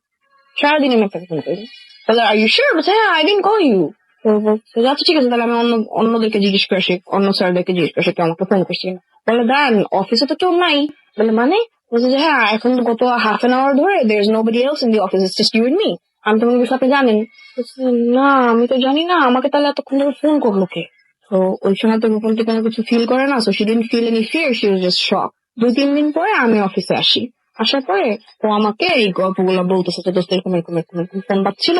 সারাদিনে আমি আপনাকে ফোন করিনি। তাহলে আর ইউ শিওর? বলছে হ্যাঁ আই ডিডন্ট কল ইউ। আচ্ছা ঠিক আছে, তাহলে আমি অন্যদেরকে জিজ্ঞেস করে আসি, অন্য স্যারদেরকে জিজ্ঞেস করে আসি কেউ আমাকে ফোন করছি। বলে দাঁড়ান অফিসে তো কেউ নাই। বলে মানে? বলছে যে হ্যাঁ এখন গত হাফ এন আওয়ার ধরে there is nobody else in the office, it's just you and me. আমি তো মনে সাথে জানেন। না আমি তো জানি না, আমাকে তাহলে এতক্ষণ ধরে ফোন করলো কে? তো ওই সময় তো রূপন্তী কোনো কিছু ফিল করে না, so she didn't feel any fear, she was just shocked. 2-3 দিন পরে আমি অফিসে আসি, আসার পরে ও আমাকে এই গল্পগুলো বলতেছে যে দোস্ত এরকম এরকম এরকম এরকম ফোন পাচ্ছিল,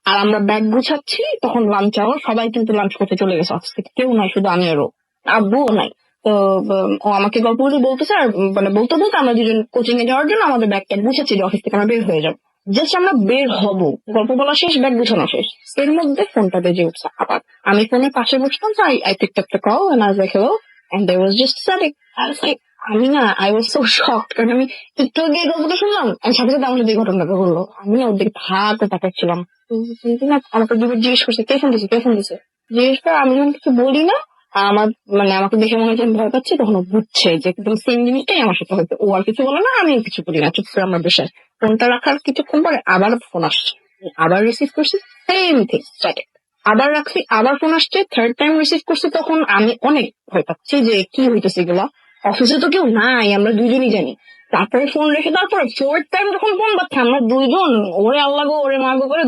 আর আমরা ব্যাগ গুছাচ্ছি তখন লাঞ্চ আওয়ার, সবাই কিন্তু লাঞ্চ করতে চলে গেছে অফিস থেকে, কেউ নাই, শুধু আমি আর ও, আব্বুও নাই। তো ও আমাকে গল্পগুলো বলতেছে, আর মানে বলতে বলতে আমরা দুজন কোচিং এ যাওয়ার জন্য আমাদের ব্যাগ ট্যাগ গুছাচ্ছি যে অফিস থেকে আমরা বের হয়ে যাবো। জাস্ট আমরা বের হব, গল্প বলা শেষ, ব্যাগ গুছানো শেষ, এর মধ্যে ফোনটা বেজে উঠছে আবার। আমি ফোনের পাশে বসতাম, তো I picked up the call and I was like hello and there was just static. I was like, আমি না I was so shocked, কারণ আমি একটু আগে এই গল্পটা শুনলাম আর সাথে সাথে আমার সাথে এই ঘটনাটা বললো। আমি না ওর দিকে ভাগ তাকাচ্ছিলাম, না আমাকে দুবার জিজ্ঞেস করছে কে ফোন দিছে কে ফোন দিছে, জিজ্ঞেস করে আমি যখন কিছু বলি না, আর আমার মানে আমাকে দেখে মনে হচ্ছে আমি ভয় পাচ্ছি, তখন ও বুঝছে যে একদম সেম জিনিসটাই আমার সাথে হয়তো, ও আর কিছু বলে না, আমিও কিছু বলি না, চুপ করে আমার বসে। ফোনটা রাখার কিছুক্ষণ পরে আবার ফোন আসছে, আবার রিসিভ করছি, সেম থিং স্ট্যাটিক, আবার রাখছি, আবার ফোন আসছে, থার্ড টাইম রিসিভ করছি, তখন আমি অনেক ভয় পাচ্ছি যে কি হইতেছে এগুলা, অফিসে তো কেউ নাই, আমরা দুইজনই জানি। তারপরে ফোন রেখে তারপরে ফোর্থ টাইম যখন ফোন পাচ্ছে, আমরা দুইজন ওরে আল্লাহ গো ওরে মা গো করে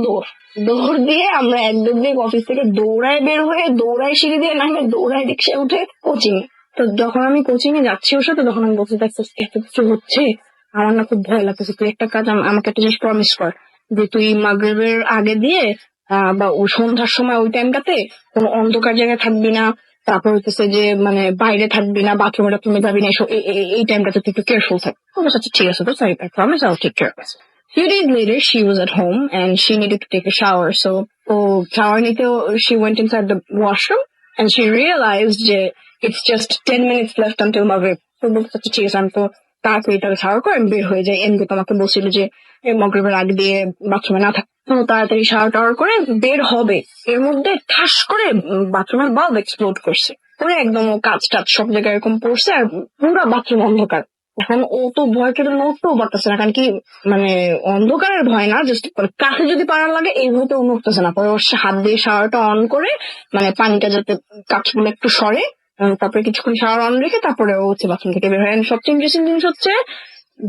দৌড় দিয়ে আমরা এক দৌড় দিয়ে অফিস থেকে দৌড়ায় বের হয়ে, দৌড়ায় সিঁড়ি দিয়ে নামে, দৌড়ায় রিক্সায় উঠে কোচিং। তো যখন আমি কোচিং এ যাচ্ছি ওর সাথে, তখন আমি বলতে দেখছিস এত কিছু হচ্ছে, আমার না খুব ভয় লাগতেছে, তুই একটা কাজ আমাকে একটা জিনিস প্রমিস কর, যে তুই মাগরিবের আগে দিয়ে বা ও সন্ধ্যার সময় ওই টাইমটাতে কোনো অন্ধকার জায়গায় থাকবি না, তারপর হচ্ছে যে মানে বাইরে থাকবি না, বাথরুমে টাথরুমে যাবি না, এই টাইমটাতে তুই একটু কেয়ারফুল থাকবি। আচ্ছা ঠিক আছে, তো sorry I promise I will take care of it. Few days later, she was at home and she needed to take a shower. So, shower nite she went inside the washroom and she realized that it's just 10 minutes left until Maghrib. So, ঠিক আছে, আমি তো তাড়াতাড়ি shower করে আমি বের হয়ে যাই, এমনি তোমাকে বলছিল যে মাগরিবের আগে দিয়ে বাথরুমে না থাক। তো তাড়াতাড়ি শাওয়ার টাওয়ার করে বের হবে, এর মধ্যে ঠাস করে বাথরুমের বাল্ব এক্সপ্লোড করছে, করে একদম কাঁচ টাচ সব জায়গায় এরকম পড়ছে, আর পুরো বাথরুম অন্ধকার। এখন ও তো ভয় কেটে নড়তেও পারতেছে না, কারণ কি মানে অন্ধকারের ভয় না, জাস্ট কাছে যদি পাড়ার লাগে এই ভয়তে ও নড়তেছে না। পরে ওর হাত দিয়ে শাওয়ারটা অন করে, মানে পানিটা যাতে কাঁচগুলো একটু সরে, তারপরে কিছুক্ষণ শাওয়ার অন রেখে তারপরে ও হচ্ছে বাথরুম থেকে বের হয়। সবচেয়ে ইন্টারেস্টিং জিনিস হচ্ছে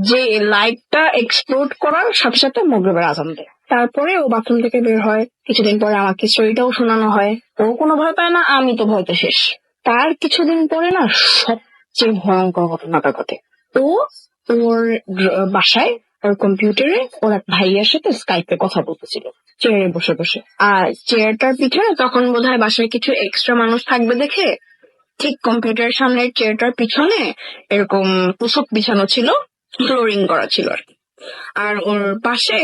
যে লাইটটা এক্সপ্লোড করার সাথে সাথে মাগরিবের আজান দেয়। তারপরে ও বাথরুম থেকে বের হয়, কিছুদিন পরে আমাকে স্টোরিটাও শোনানো হয়, ও কোনো ভয় পায় না, আমি তো ভয়তে শেষ। তার কিছুদিন পরে না সবচেয়ে ভয়ঙ্কর ঘটনাটা ঘটে। ও ওর বাসায় ওর কম্পিউটারে ওর এক ভাইয়ের সাথে স্কাইপে কথা বলতেছিল চেয়ারে বসে বসে, আর চেয়ারটার পিছনে তখন বোধহয় বাসায় কিছু এক্সট্রা মানুষ থাকবে দেখে ঠিক কম্পিউটারের সামনে চেয়ারটার পিছনে এরকম তোষক বিছানো ছিল, ফ্লোরিং করা ছিল আর কি। আর ওর পাশে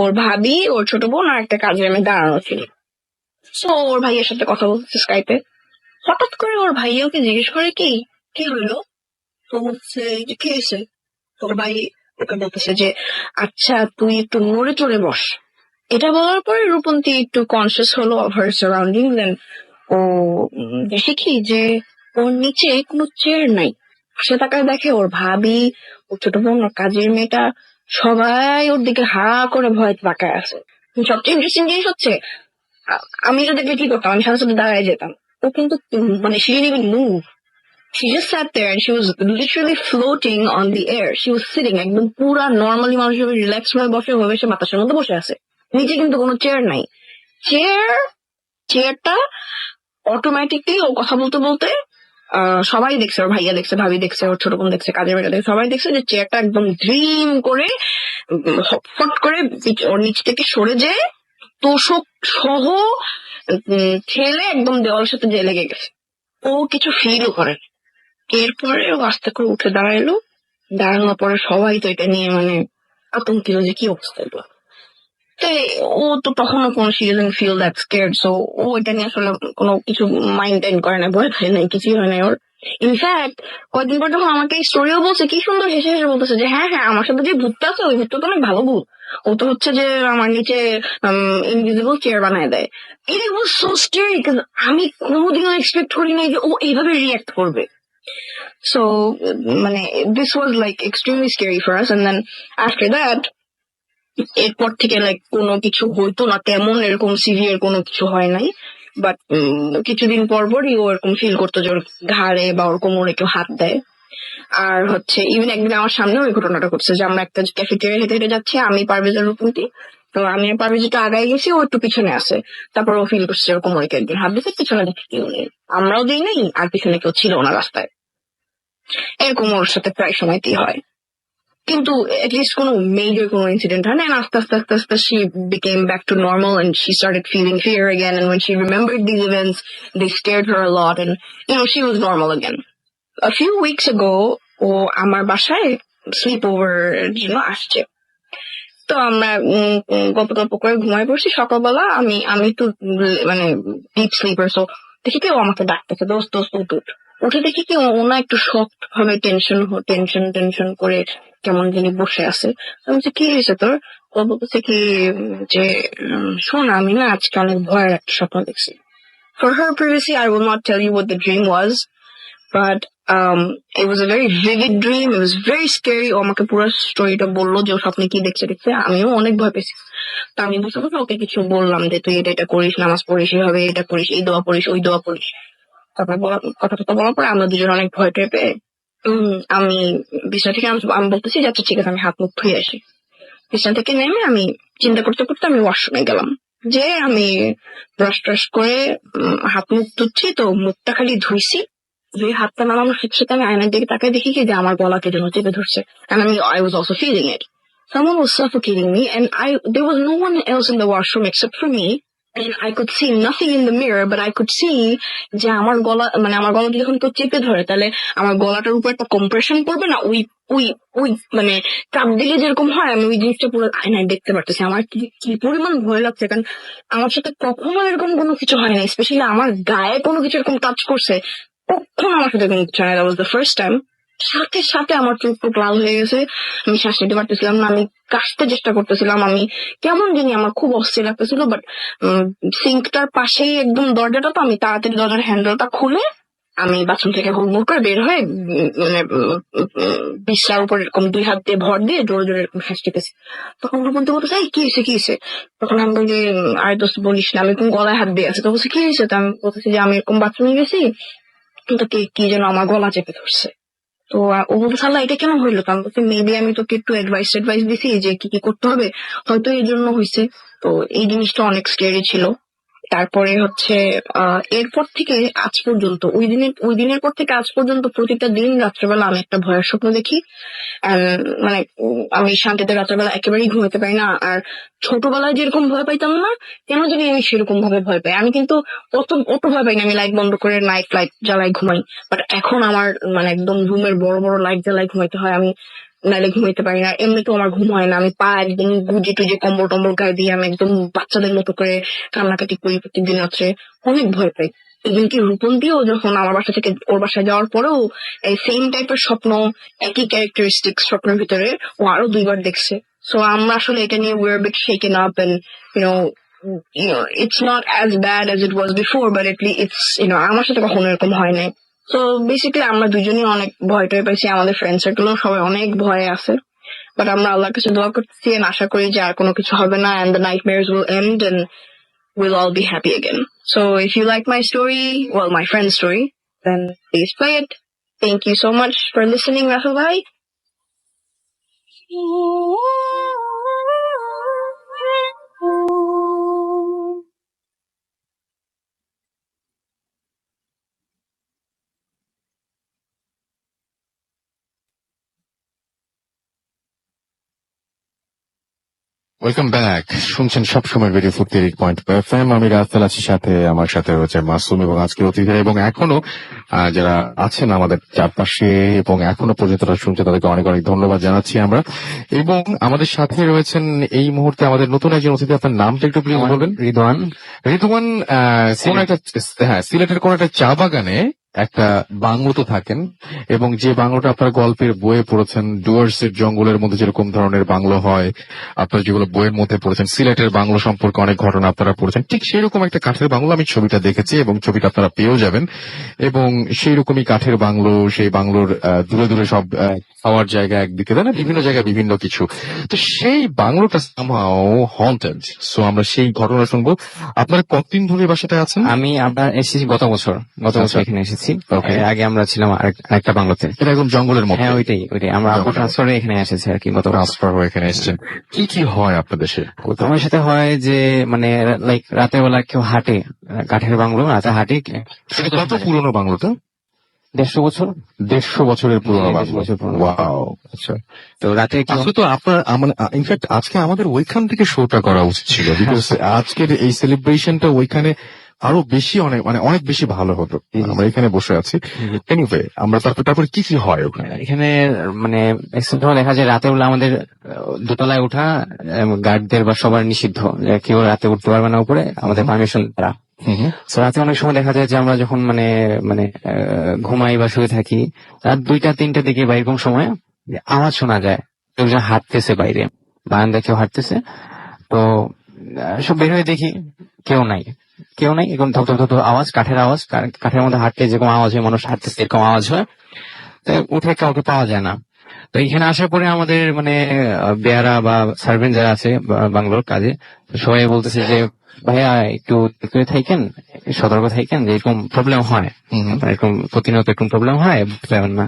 ওর ভাবি, ওর ছোট বোন আর একটা কাজের মেয়ে দাঁড়ানো ছিল। সো ওর ভাইয়ের সাথে কথা বলতেছে স্কাইপে, হঠাৎ করে ওর ভাই ওকে জিজ্ঞেস করে কি হইলো, তো হচ্ছে যে কি হয়েছে, তোর ভাই ওকে বলতেছে যে আচ্ছা তুই একটু নড়ে চড়ে বস। এটা বলার পরে রূপন্তী একটু কনসিয়াস হলো অফ হার সারাউন্ডিং, দেন ও দেখে কি যে ওর নিচে কোনো চেয়ার নাই। সে তাকায় দেখে ওর ভাবি, ওর ছোট বোন, ওর কাজের মেয়েটা সবাই ওর দিকে হা করে ভয় তাকায় আছে। সবচেয়ে ইন্টারেস্টিং জিনিস হচ্ছে আমি যদি দেখলে কি করতাম, আমি সাথে সাথে দাঁড়ায় যেতাম। ও কিন্তু মানে she didn't even move. She just sat there and she was literally floating on the air. She was sitting একদম পুরা নর্মালি মানুষ ভাবে রিল্যাক্স ভাবে বসে ভাবে সে বাতাসের মধ্যে বসে আছে, নিচে কিন্তু কোনো চেয়ার নাই। চেয়ারটা অটোমেটিকলি ও কথা বলতে বলতে সবাই দেখছে, ওর ভাইয়া দেখছে, ভাবি দেখছে, ওর ছোট বোন দেখছে, কাজের মেয়েটা দেখছে, সবাই দেখছে যে চেয়ারটা একদম ড্রিম করে ফট করে ওর নিচ থেকে সরে যেয়ে তোষক সহ ঠেলে একদম দেওয়ালের সাথে যে লেগে গেছে। ও কিছু ফিলও করে। এরপরে ও আস্তে করে উঠে দাঁড়াইলো, দাঁড়ানোর পরে সবাই তো এটা নিয়ে মানে আতঙ্কিত যে কি অবস্থা এগুলো। ও তো তখনও কোনো she didn't feel that scared, so ও এটা নিয়ে আসলে কোনো কিছু মাইন্ড করে না, ভয় পায় নাই, কিছুই হয় নাই ওর। ইনফ্যাক্ট কয়েকদিন পর যখন আমাকে স্টোরিও বলছে, কি সুন্দর হেসে হেসে বলতেছে যে হ্যাঁ আমার সাথে যে ভূতটা আছে ওই ভূতটা তো অনেক ভালো ভূত, ও তো হচ্ছে যে আমার নিচে ইনভিজিবল চেয়ার বানায় দেয়। ইট ওয়াজ সো স্কেরি, আমি কোনোদিনও এক্সপেক্ট করি নাই যে ও এইভাবে রিয়াক্ট করবে। সো মানে this was like extremely scary for us. And then after that এরপর থেকে লাইক কোনো কিছু হইতো না তেমন, এরকম সিভিয়ার কোনো কিছু হয় নাই। বাট কিছুদিন পরই ও এরকম ফিল করতো যে ওর ঘাড়ে বা ওর কোমরে কেউ হাত দেয়। আর হচ্ছে ইভেন একদিন আমার সামনে ওই ঘটনাটা ঘটছে যে আমরা একটা ক্যাফেটেরিয়া হেঁটে হেঁটে যাচ্ছি, আমি পারভেজের রূপন্তী, তো আমি আর পারভেজ একটু আগায় গেছি, ও একটু পিছনে আছে। তারপর ও ফিল করছে ওর কোমরে কেউ একদিন হাত দিচ্ছে, পিছনে দেখে কেউ নেই, আমরাও দিই নাই, আর পিছনে কেউ ছিল না রাস্তায়। এরকম ওর সাথে প্রায় সময়তেই হয়। কিন্তু এটলিস্ট কোনো মেজর কোনো ইনসিডেন্ট হয় না, and আস্তে আস্তে আস্তে আস্তে she became back to normal and she started feeling fear again, and when she remembered these events they scared her a lot, and she was normal again. A few weeks ago ও আমার বাসায় slip over জন্য আসছে। তো আমরা গল্প গল্প করে ঘুমায় পড়ছি। সকালবেলা আমি তো মানে ডিপ স্লিপার, সো দেখি কি ও আমাকে ডাকতেছে, দোস্ত দোস্ত উঠ উঠ। উঠে দেখি কি ও না একটু শক্ত ভাবে টেনশন টেনশন করে কেমন জানি বসে আছে। আমি বলছি কি হয়েছে তোর? ও বলতেছে কি যে শোন, আমি না আজকে অনেক ভয়ের একটা স্বপ্ন দেখছি। For her privacy, I will not tell you what the dream was, but it was a very vivid dream. It was very scary. ও আমাকে পুরো স্টোরিটা বললো যে ও স্বপ্নে কি দেখছে। আমিও অনেক ভয় পেয়েছি। তা আমি বুঝতে পারছি, ওকে কিছু বললাম যে তুই এটা করিস, নামাজ পড়িস, এইভাবে এটা করিস, এই দোয়া পড়িস, ওই দোয়া পড়িস। তারপরে কথা বলার পরে আমরা দুজন অনেক ভয় টয় পেয়ে আমি বিছানা থেকে আমি বলতেছি যে আচ্ছা ঠিক আছে, আমি হাত মুখ ধুয়ে আসি। বিছানা থেকে নেমে আমি চিন্তা করতে করতে আমি ওয়াশরুমে গেলাম। যে আমি ব্রাশ ট্রাশ করে হাত মুখ ধুচ্ছি, তো মুখটা খালি ধুইছি। ধুয়ে হাতটা নামানোর সাথে সাথে আমি আয়নার দিকে তাকায় দেখি কি যে আমার গলাকে যেন চেপে ধরছে। And I was also feeling it. Someone was suffocating me, and there was no one else in the washroom except for me. And I could see nothing in the mirror, but I could see যে আমার গলা যখন কেউ চেপে ধরে তাহলে আমার গলাটার উপর একটা কম্প্রেশন পড়বে না, ওই মানে চাপ দিলে যেরকম হয়, আমি ওই জিনিসটা পুরো আয়নায় দেখতে পারতেছি। আমার কি পরিমাণ ভয় লাগছে, কারণ আমার সাথে কখনো এরকম কোনো কিছু হয় না, স্পেশালি আমার গায়ে কোনো কিছু এরকম টাচ করছে কখন আমার সাথে কোনো কিছু হয় না। That was the first time. সাথে সাথে আমার চোখ টুক লাল হয়ে গেছে, আমি শ্বাস নিতে পারতেছিলাম না, আমি কাশতে চেষ্টা করতেছিলাম, আমি কেমন জানি আমার খুব অস্থির লাগতেছিল। বাট সিঙ্কটার পাশেই একদম দরজাটা, তো আমি তাড়াতাড়ি দরজার হ্যান্ডেলটা খুলে আমি বাথরুম থেকে হুড়মুড় করে বের হয়ে মানে বিছানার উপর এরকম দুই হাত দিয়ে ভর দিয়ে জোরে জোরে এরকম শ্বাস নিতেছি। তখন বলতে কি হয়েছে। তখন আমি বলি আরে দোস্ত বলিস না, আমি কোন গলায় হাত দিয়ে আছে। তো বলছে কি হয়েছে? তো আমি বলতেছি যে আমি এরকম বাথরুমে গেছি, কিন্তু কি যেন আমার গলা চেপে ধরছে। তো ও বলতে সাল্লাহ এটা কেমন হইলো? তো আমি বলছি মেবি আমি তোকে একটু অ্যাডভাইস দিছি যে কি কি করতে হবে, হয়তো এই জন্য হয়েছে। তো এই জিনিসটা অনেক স্ক্যারি ছিল। তারপরে হচ্ছে এরপর থেকে আজ পর্যন্ত ওই দিনের পর থেকে আজ পর্যন্ত প্রতিটা দিন রাত্রেবেলা আমি একটা ভয়ের স্বপ্ন দেখি। মানে আমি শান্তিতে রাত্রেবেলা একেবারেই ঘুমাতে পারি না। আর ছোটবেলায় যেরকম ভয় পাইতাম না, কেন জানি আমি সেরকম ভাবে ভয় পাই। আমি কিন্তু অত ভয় পাই না, আমি লাইট বন্ধ করে নাইট লাইট জ্বালাই ঘুমাই। বাট এখন আমার মানে একদম রুমের বড় বড় লাইট জ্বালাই ঘুমাইতে হয়, আমি নাইলে ঘুমাইতে পারি না। এমনিতেও আমার ঘুম হয় না, আমি পা একদম গুজে টুজে কম্বল টম্বল গায়ে দিয়ে আমি একদম বাচ্চাদের মতো করে কান্নাকাটি করি প্রত্যেকদিন রাত্রে। অনেক ভয় পাই। এমনকি রূপন্তীও যখন আমার বাসা থেকে ওর বাসায় যাওয়ার পরেও এই সেম টাইপের স্বপ্ন, একই ক্যারেক্টারিস্টিক স্বপ্নের ভিতরে ও আরো 2 বার দেখছে। সো আমরা আসলে এটা নিয়ে we're a bit shaken up, and it's not as bad as it was before, but at least it's আমার সাথে কখনো এরকম হয় নাই। সো বেসিক্যালি আমরা দুজনই অনেক ভয় টয় পাইছি, আমাদের ফ্রেন্ড সার্কেলও সবাই অনেক ভয়ে আছে। বাট আমরা আল্লাহর কাছে দোয়া করতেছি, আশা করি যে আর কোনো কিছু হবে না, and the nightmares will end and we'll all be happy again. So if you like my story, well, my friend's story, then please play it. Thank you so much for listening, Rahul bhai. Welcome back. শুনছেন সবসময় radio 48.FM। আমি রাস্তাল আছি, সাথে আমার সাথে রয়েছে মাসুম এবং আজকের অতিথি, এবং এখনো যারা আছেন আমাদের চারপাশে এবং এখনো পর্যন্ত শুনছে তাদেরকে অনেক অনেক ধন্যবাদ জানাচ্ছি আমরা। এবং আমাদের সাথে রয়েছেন এই মুহূর্তে আমাদের নতুন একজন অতিথি। আপনার নামটা একটু প্লিজ বলবেন। রিদওয়ান কোন একটা সিলেটের কোন একটা চা বাগানে একটা বাংলোতে থাকেন, এবং যে বাংলোটা আপনার গল্পের বইয়ে পড়েছেন, ডুয়ার্সের জঙ্গলের মধ্যে যেরকম ধরনের বাংলো হয়, আপনারা যেগুলো বইয়ের মধ্যে পড়েছেন, সিলেটের বাংলো সম্পর্কে অনেক ঘটনা আপনারা পড়েছেন, ঠিক সেরকম একটা কাঠের বাংলো। আমি ছবিটা দেখেছি এবং ছবিটা আপনারা পেয়েও যাবেন। এবং সেই রকমই কাঠের বাংলো, সেই বাংলোর দূরে দূরে সব খাওয়ার জায়গা একদিকে, তাই না, বিভিন্ন জায়গায় বিভিন্ন কিছু। তো সেই বাংলোটা somehow haunted. সো আমরা সেই ঘটনা শুনবো। আপনারা কতদিন ধরে বাসাটায় আছেন? আমি আপনার এসেছি গত বছর এখানে এসেছি। এর আগে আমরা ছিলাম আরেকটা বাংলোতে। এটা একদম জঙ্গলের মধ্যে? হ্যাঁ, ওইটাই আমরা ট্রান্সফারে এখানে এসেছি আর কি। গত ট্রান্সফার হয়ে এখানে এসেছেন। কি কি হয় আপনাদের দেশে? আমার সাথে হয় যে মানে লাইক রাতের বেলা কেউ হাঁটে, কাঠের বাংলো রাতে হাঁটে। কত পুরনো বাংলোটা? 150 বছর। 150 বছরের পুরোনো হ্যাঁ, 150 বাংলো। বছর পুরনো। ওয়াও, আচ্ছা। তো রাতে একটু আসলে তো আপনার ইনফ্যাক্ট আজকে আমাদের ওইখান থেকে শোটা করা উচিত ছিল, বিকজ আজকের এই সেলিব্রেশনটা ওইখানে আরো বেশি অনেক বেশি ভালো হতো। আমরা এখানে বসে আছি। এনিওয়ে, আমরা তারপর কি কি হয় ওখানে? এখানে মানে একসময় দেখা যায় রাতে বেলা আমাদের দোতলায় ওঠা গার্ডদের বা সবার নিষিদ্ধ, যে কেউ রাতে উঠতে পারবে না উপরে, আমাদের পারমিশন দ্বারা। তো রাতে অনেক সময় দেখা যায় যে আমরা যখন মানে মানে ঘুমাই বা শুয়ে থাকি, রাত 2টা-3টার দিকে বা এরকম সময় আওয়াজ শোনা যায়, লোকজন হাঁটতেছে বাইরে, বারান্দায় কেউ হাঁটতেছে। তো সব বের হয়ে দেখি কেউ নাই, এরকম ধপ ধপ ধপ আওয়াজ, কাঠের আওয়াজ, কাঠের মধ্যে হাঁটতে যেরকম আওয়াজ হয়, মানুষ হাঁটতেছে এরকম আওয়াজ হয়। তো উঠে কাউকে পাওয়া যায় না। তো এখানে আসার পরে আমাদের মানে বেয়ারা বা সার্ভেন্ট যারা আছে বাংলোর কাজে, তো সবাই বলতেছে যে ভাইয়া একটু থাকেন, সতর্ক থাকেন, যে এরকম প্রবলেম হয়, এরকম প্রতিনিয়ত এরকম প্রবলেম হয়, বুঝতে পারেন না।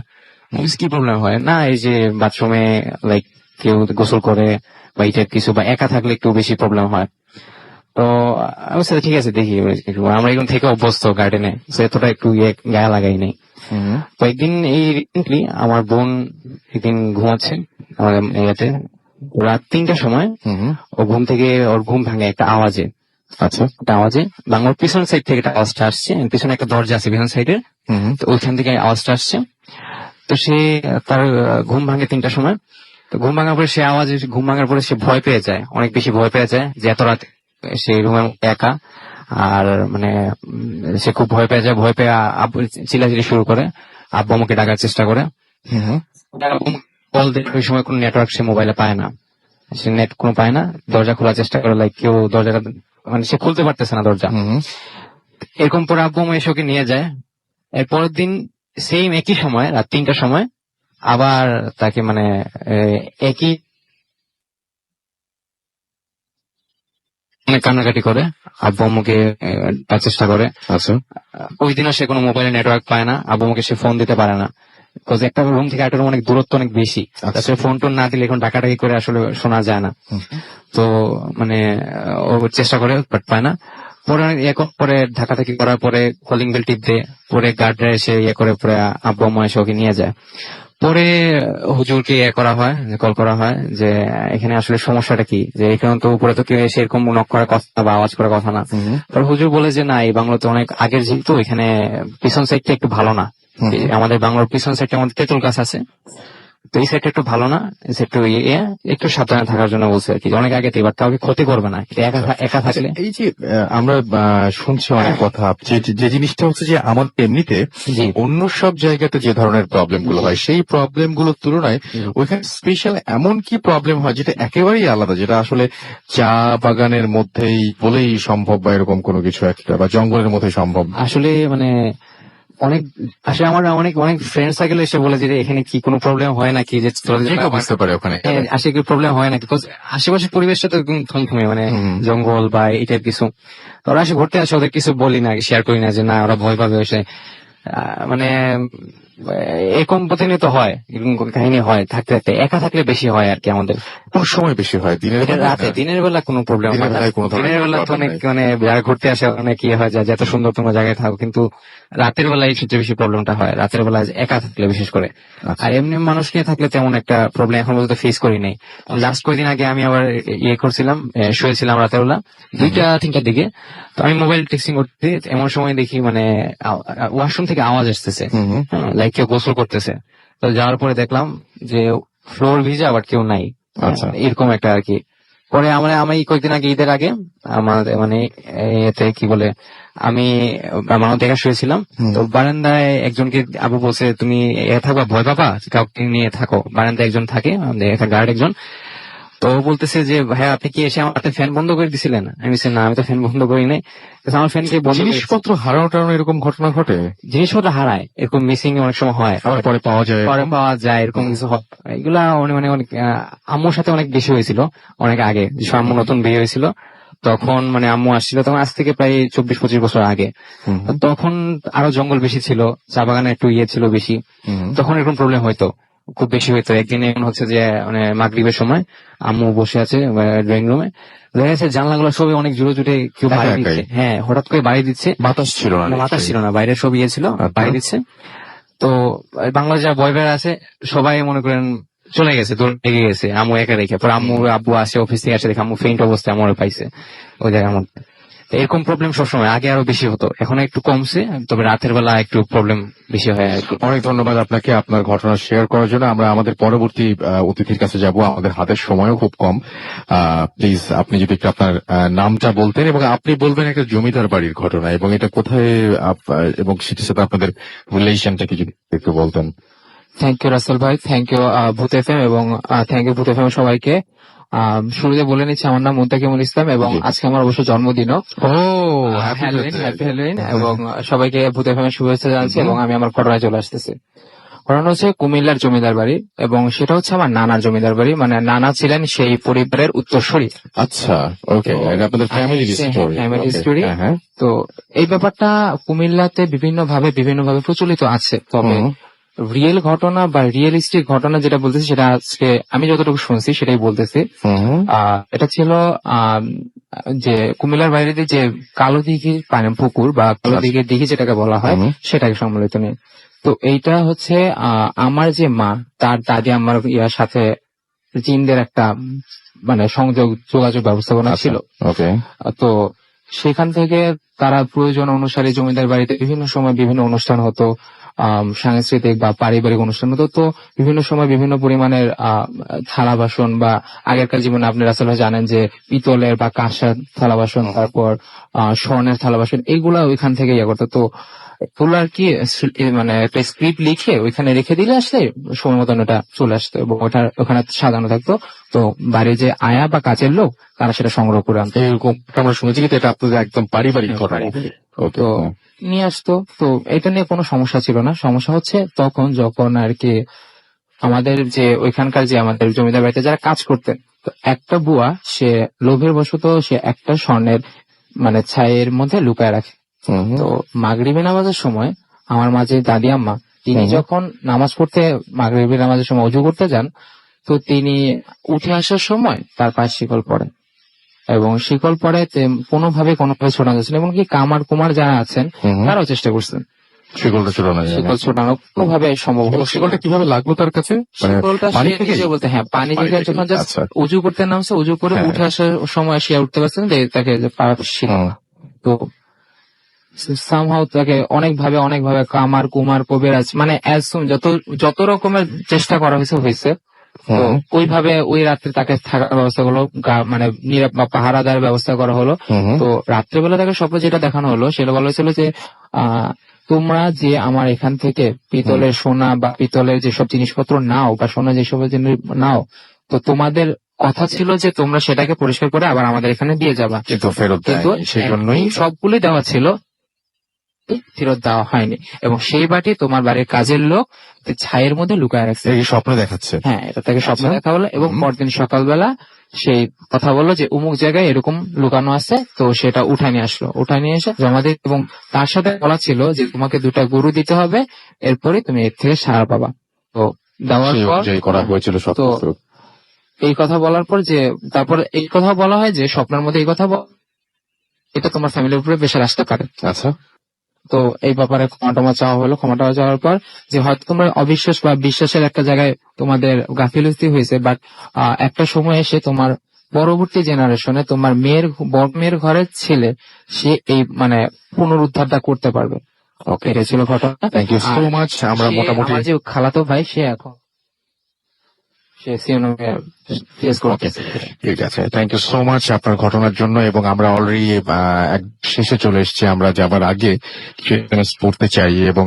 কি প্রবলেম হয় না, এই যে বাথরুমে লাইক কেউ গোসল করে বা এটা কিছু, বা একা থাকলে একটু বেশি প্রবলেম হয়। তো আমি বলছি, ঠিক আছে দেখি, আমরা এখন থেকে অভ্যস্ত গার্ডেনে, এতটা একটু গায়ে লাগাই নেই। তো একদিন এই রিসেন্টলি আমার বোন একদিন ঘুমাচ্ছে আমাদের এতে, রাত 3টার সময় ও ঘুম থেকে, ওর ঘুম ভাঙে একটা আওয়াজে। আচ্ছা, একটা আওয়াজে বাংলার পিছন সাইড থেকে একটা আওয়াজটা আসছে, পিছনে একটা দরজা আছে পিছন সাইডের, তো ওইখান থেকে আওয়াজটা আসছে। তো সে তার ঘুম ভাঙে 3টার সময়। তো ঘুম ভাঙার পরে সে ঘুম ভাঙার পরে সে ভয় পেয়ে যায়, অনেক বেশি ভয় পেয়ে যায়, যে এত রাত সে রুমের একা। আর মানে সে খুব ভয় পেয়ে যায়, ভয় পেয়ে চিল্লাচিল্লি শুরু করে, আব্বু আমাকে ডাকার চেষ্টা করে। কল দেয়, ওই সময় কোনো নেটওয়ার্ক সে মোবাইলে পায় না, সে নেট কোনো পায় না। দরজা খোলার চেষ্টা করে, লাইক কেউ দরজাটা মানে সে খুলতে পারতেছে না দরজা। এরকম পরে আব্বু আমা এসে ওকে নিয়ে যায়। এর পরের দিন সেম একই সময়, রাত 3টার সময় আবার তাকে মানে একই কান্নাকাটি করে, আব্বু আম্মুকে তার চেষ্টা করে। আচ্ছা, ওই দিনও সে কোনো মোবাইলে নেটওয়ার্ক পায় না, আব্বু আম্মুকে সে ফোন দিতে পারে না, বিকজ একটা রুম থেকে একটা রুম অনেক দূরত্ব অনেক বেশি। তাছাড়া ফোন টোন না দিলে এখন ডাকাডাকি করে আসলে শোনা যায় না। তো মানে ও চেষ্টা করে, বাট পায় না। পরে ঢাকা থেকে করার পরে কলিং বেল টিপ দেয়, পরে গার্ডরা এসে করে, পরে আব্বু আম্মা এসে ওকে নিয়ে যায়। পরে হুজুরকে করা হয়, কল করা হয় যে এখানে আসলে সমস্যাটা কি, যে এখানে তো উপরে তো কেউ এসে এরকম নক করার কথা বা আওয়াজ করার কথা না। তারপর হুজুর বলে যে না, এই বাংলাতে অনেক আগের, যেহেতু এখানে পিছন সাইডটা একটু ভালো না, আমাদের বাংলার পিছন সাইডটা আমাদের তেঁতুল গাছ আছে, তো এই সাইডটা একটু ভালো না, একটু একটু সাবধানে থাকার জন্য বলছে আর কি, অনেক আগে থেকে, বাট কাউকে ক্ষতি করবে না একা থাকলে। এই যে আমরা শুনছি অনেক কথা, যে জিনিসটা হচ্ছে যে আমাদের এমনিতে অন্য সব জায়গাতে যে ধরনের প্রবলেম গুলো হয়, সেই প্রবলেম গুলোর তুলনায় ওইখানে স্পেশাল এমন কি প্রবলেম হয় যেটা একেবারেই আলাদা, যেটা আসলে চা বাগানের মধ্যেই বলেই সম্ভব, বা এরকম কোনো কিছু একটা, বা জঙ্গলের মধ্যে সম্ভব? আসলে মানে অনেক, আসলে আমার অনেক ফ্রেন্ড সার্কেল এসে বলে যে এখানে কি কোনো প্রবলেম হয় নাকি, যে বুঝতে পারে ওখানে আসলে কি প্রবলেম হয় নাকি, আশেপাশের পরিবেশটা তো থমথমে, মানে জঙ্গল বা এই টাইপ কিছু। ওরা আসে ঘুরতে আসে, ওদের কিছু বলি না, শেয়ার করি না, যে না ওরা ভয় পাবে এসে। মানে এরকম প্রতিনিয়ত হয়, এরকম কাহিনী হয়, থাকতে থাকতে একা থাকলে বেশি হয় আর কি। আমাদের কোন সময় বেশি হয়? রাতে, দিনের বেলা কোনো প্রবলেম হয় না। দিনের বেলা তো অনেক মানে যারা ঘুরতে আসে অনেক ইয়ে হয় যায়, যে এত সুন্দর তোমরা জায়গায় থাকো, কিন্তু রাতের বেলায় সবচেয়ে বেশি প্রবলেমটা হয়, রাতের বেলায় একা থাকলে বিশেষ করে। আর এমনি মানুষ নিয়ে থাকলে তেমন একটা প্রবলেম এখন পর্যন্ত ফেস করি নাই। লাস্ট কয়েকদিন আগে আমি আবার ইয়ে করছিলাম, শুয়েছিলাম রাতের বেলা 2টা-3টার দিকে, তো আমি মোবাইল টেক্সটিং করতে, এমন সময় দেখি মানে ওয়াশরুম থেকে আওয়াজ আসতেছে, লাইক কেউ গোসল করতেছে। তো যাওয়ার পরে দেখলাম যে ফ্লোর ভিজা, আবার কেউ নাই, এরকম একটা আর কি। পরে আমি কয়েকদিন আগে, ঈদের আগে, আমার মানে এতে কি বলে, আমি আমার দেখা শুয়েছিলাম, তো বারান্দায় একজনকে আবু বলছে তুমি থাকবা, ভয় পাবা, কাউকে নিয়ে থাকো। বারান্দায় একজন থাকে, আমাদের গার্ড একজন। তো ও বলতেছে যে ভাই আপনি কি এসে আমার ফ্যান বন্ধ করে দিছিলেন? আমি বলছি না, আমি তো ফ্যান বন্ধ করি নাই। আমার ফ্যানকে জিনিসপত্র হারানো টারানো এরকম ঘটনা ঘটে? জিনিসপত্র হারায়, এরকম মিসিং অনেক সময় হয়, পরে পাওয়া যায়, এরকম কিছু হয়। এগুলা মানে অনেক আম্মুর সাথে অনেক বেশি হয়েছিল অনেক আগে, যে আম্মু নতুন বিয়ে হয়েছিল, তখন মানে আম্মু আসছিল, তখন আজ থেকে প্রায় 24-25 বছর আগে। তখন আরো জঙ্গল বেশি ছিল, চা বাগানে একটু ইয়ে ছিল বেশি, তখন এরকম প্রবলেম হয়তো খুব বেশি হইতো। একদিনে এমন হচ্ছে যে মানে মাগরিবের সময় আম্মু বসে আছে ড্রয়িং রুমে, দেখা যাচ্ছে জানলাগুলো সবই অনেক জুড়ে জুড়ে কেউ বাড়ি দিচ্ছে। হ্যাঁ, হঠাৎ করে বাড়ি দিচ্ছে, বাতাস ছিল না, বাইরে সব ইয়ে ছিল, বাড়ি দিচ্ছে। তো বাংলা যারা বয় বেড়া আছে সবাই মনে করেন চলে গেছে, দূর লেগে গেছে আম্মু একা রেখে। পরে আব্বু আসে অফিস থেকে আসে দেখে আম্মু ফেইন্ট অবস্থায় আমার পাইছে ওই জায়গার মধ্যে। তো এরকম প্রবলেম সবসময়, আগে আরো বেশি হতো, এখন একটু কমছে, তবে রাতের বেলা একটু প্রবলেম বেশি হয় আর কি। অনেক ধন্যবাদ আপনাকে আপনার ঘটনা শেয়ার করার জন্য। আমরা আমাদের পরবর্তী অতিথির কাছে যাব, আমাদের হাতের সময়ও খুব কম। প্লিজ আপনি যদি একটু আপনার নামটা বলতেন এবং আপনি বলবেন একটা জমিদার বাড়ির ঘটনা এবং এটা কোথায় এবং সেটির সাথে আপনাদের রিলেশনটা কি যদি একটু বলতেন। থ্যাংক ইউ রাসেল ভাই, থ্যাংক ইউ ভূত এফএম এবং থ্যাংক ইউ ভূত এফএম সবাইকে। শুরুতে বলে নিচ্ছি আমার নাম মুন্তাকিমুল ইসলাম এবং আজকে আমার অবশ্য জন্মদিনও। হ্যাপি হ্যালোইন এবং সবাইকে ভূত এফএম এর শুভেচ্ছা জানাচ্ছি এবং আমি আমার ঘটনায় চলে আসতেছি। ঘটনা হচ্ছে কুমিল্লার জমিদার বাড়ি এবং সেটা হচ্ছে আমার নানার জমিদার বাড়ি, মানে নানা ছিলেন সেই পরিবারের উত্তরসূরি। আচ্ছা, ওকে, আপনাদের ফ্যামিলি স্টোরি। Family story. তো এই ব্যাপারটা কুমিল্লাতে বিভিন্নভাবে প্রচলিত আছে, তবে রিয়েল ঘটনা বা রিয়েলিস্টিক ঘটনা যেটা বলতেছি সেটা আজকে আমি যতটুকু শুনছি সেটাই বলতেছি। এটা ছিল যে কুমিল্লার বাইরে যে কালো দিঘির পানি পুকুর বা কালো দিঘির দিঘি যেটাকে বলা হয় সেটাকে সম্মিলিত নিয়ে। তো এইটা হচ্ছে আমার যে মা তার দাদি আমার ইয়ার সাথে জিনদের একটা মানে যোগাযোগ ব্যবস্থাপনা ছিল। তো সেখান থেকে তারা প্রয়োজন অনুসারে জমিদার বাড়িতে বিভিন্ন সময় বিভিন্ন অনুষ্ঠান হতো, সাংস্কৃতিক বা পারিবারিক অনুষ্ঠান হতো। তো বিভিন্ন সময় বিভিন্ন পরিমাণের থালা বাসন বা আগেরকার জীবনে আপনি রাসেল ভাই জানেন যে পিতলের বা কাঁসার থালা বাসন, তারপর স্বর্ণের থালা বাসন, এইগুলা ওইখান থেকে ইয়ে করতো। তো এগুলো আর কি মানে একটা স্ক্রিপ্ট লিখে ওইখানে রেখে দিলে আসলে সময় মতন ওটা চলে আসতো এবং ওটা ওখানে সাজানো থাকতো। তো বাড়ির যে আয়া বা কাজের লোক তারা সেটা সংগ্রহ করে আনতো। এরকম আমরা শুনেছি কিন্তু এটা আপনাদের একদম পারিবারিক ঘটনা। তো নিয়ে আসতো, তো এটা নিয়ে কোনো সমস্যা ছিল না। সমস্যা হচ্ছে তখন যখন আর কি আমাদের যে ওইখানকার যে আমাদের জমিদার বাড়িতে যারা কাজ করতেন, তো একটা বুয়া সে লোভের বশত সে একটা স্বর্ণের মানে ছাইয়ের মধ্যে লুকায় রাখে। তো মাগরিবি নামাজের সময় আমার মাঝে দাদি আম্মা তিনি যখন নামাজ পড়তে মাগরিবি নামাজের সময় অজু করতে যান, তো তিনি উঠে আসার সময় তার পায়ে শিকল পড়ে এবং শিকল পড়ে কোনোভাবে ছোটানো যাচ্ছিল, এমনকি কামার কুমার যারা আছেন তারাও চেষ্টা করছেন শিকল ছোটানো কোনোভাবে সম্ভব। শিকলটা কিভাবে লাগলো তার কাছে? শিকলটা বলতে হ্যাঁ পানি থেকে যখন উজু করতে নামছে, উজু করে উঠে আসার সময় সে উঠতে পারছেন তাকে তো সামহাউ তাকে অনেকভাবে কামার কুমার কবিরাজ মানে যত রকমের চেষ্টা করা হয়েছে। তো ওইভাবে ওই রাত্রে তাকে থাকার ব্যবস্থা হলো, মানে পাহারাদার ব্যবস্থা করা হলো। তো রাত্রেবেলা তাকে স্বপ্ন যেটা দেখানো হলো সেটা বলা হয়েছিল যে তোমরা যে আমার এখান থেকে পিতলের সোনা বা পিতলের যেসব জিনিসপত্র নাও বা সোনা যেসব জিনিস নাও, তো তোমাদের কথা ছিল যে তোমরা সেটাকে পরিষ্কার করে আবার আমাদের এখানে দিয়ে যাবা, কিন্তু সেজন্যই সবগুলোই দেওয়া ছিল, ফেরত দেওয়া হয়নি। এবং সেই বাটি তোমার বাড়ির কাজের লোক ছাইয়ের মধ্যে লুকায় রাখছে। স্বপ্ন দেখাচ্ছে। হ্যাঁ, এটা তাকে স্বপ্ন দেখা হলো এবং পরদিন সকালবেলা সেই কথা বললো যে অমুক জায়গায় এরকম লুকানো আছে। তো সেটা উঠায় নিয়ে আসলো, উঠায় নিয়ে এসে জমা দিয়ে এবং তার সাথে বলা ছিল যে তোমাকে 2টা গরু দিতে হবে, এরপরে তুমি এর থেকে সাড়া পাবা। তো দেওয়ার পর করা হয়েছিল। তো এই কথা বলার পর যে তারপর এই কথা বলা হয় যে স্বপ্নের মধ্যে এই কথা এটা তোমার ফ্যামিলির উপরে প্রেশার আসতে পারে। আচ্ছা, তো এই ব্যাপারে ক্ষমা চাওয়া হলো। ক্ষমাটা চাওয়ার পর যে হয়তো তোমরা অবিশ্বাস বা বিশ্বাসের একটা জায়গায় তোমাদের গাফিলতি হয়েছে, বাট একটা সময় এসে তোমার পরবর্তী জেনারেশনে তোমার মেয়ের ঘরের ছেলে সে এই মানে পুনরুদ্ধারটা করতে পারবে। ওকে, এটা ছিল ঘটনা। Thank you so much. আমরা মোটামুটি যে খালাতো ভাই সে এখন ঠিক আছে, থ্যাংক ইউ সো মাচ আপনার ঘটনার জন্য। এবং আমরা অলরেডি শেষে চলে এসেছি। আমরা যাবার আগে কিছু এসএমএস পড়তে চাই এবং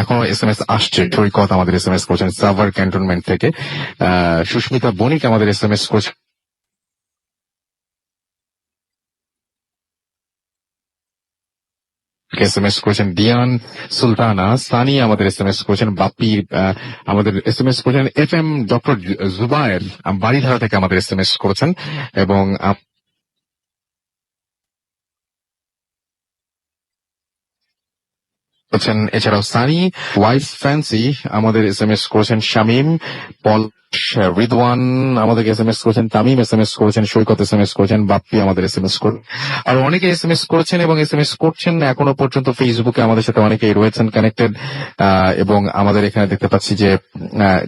এখনো এসএমএস আসছে। সৈকত আমাদের এসএমএস করছেন সাভার ক্যান্টনমেন্ট থেকে। সুস্মিতা বণিক আমাদের এসএমএস করছেন এসএমএস করেছেন দিয়ান সুলতানা। সানি আমাদের এসএমএস করেছেন বাপ্পি আমাদের এসএমএস করেছেন FM ডক্টর জুবায়ের বাড়িধারা থেকে আমাদের এসএমএস করেছেন এবং করেছেন, এছাড়াও সানি, ওয়াইফ ফ্যান্সি আমাদের SMS করেছেন, শামীম, পল, রিদওয়ান আমাদেরকে SMS করেছেন, তামিম SMS করেছেন, সৈকত SMS করেছেন, বাপ্পি আমাদের SMS করে আর অনেকে SMS করেছেন এবং SMS করছেন এখনো পর্যন্ত। ফেসবুকে আমাদের সাথে অনেকেই রয়েছেন কানেক্টেড, এবং আমাদের এখানে দেখতে পাচ্ছি যে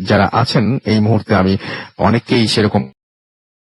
যারা আছেন এই মুহূর্তে আমি অনেককেই সেরকম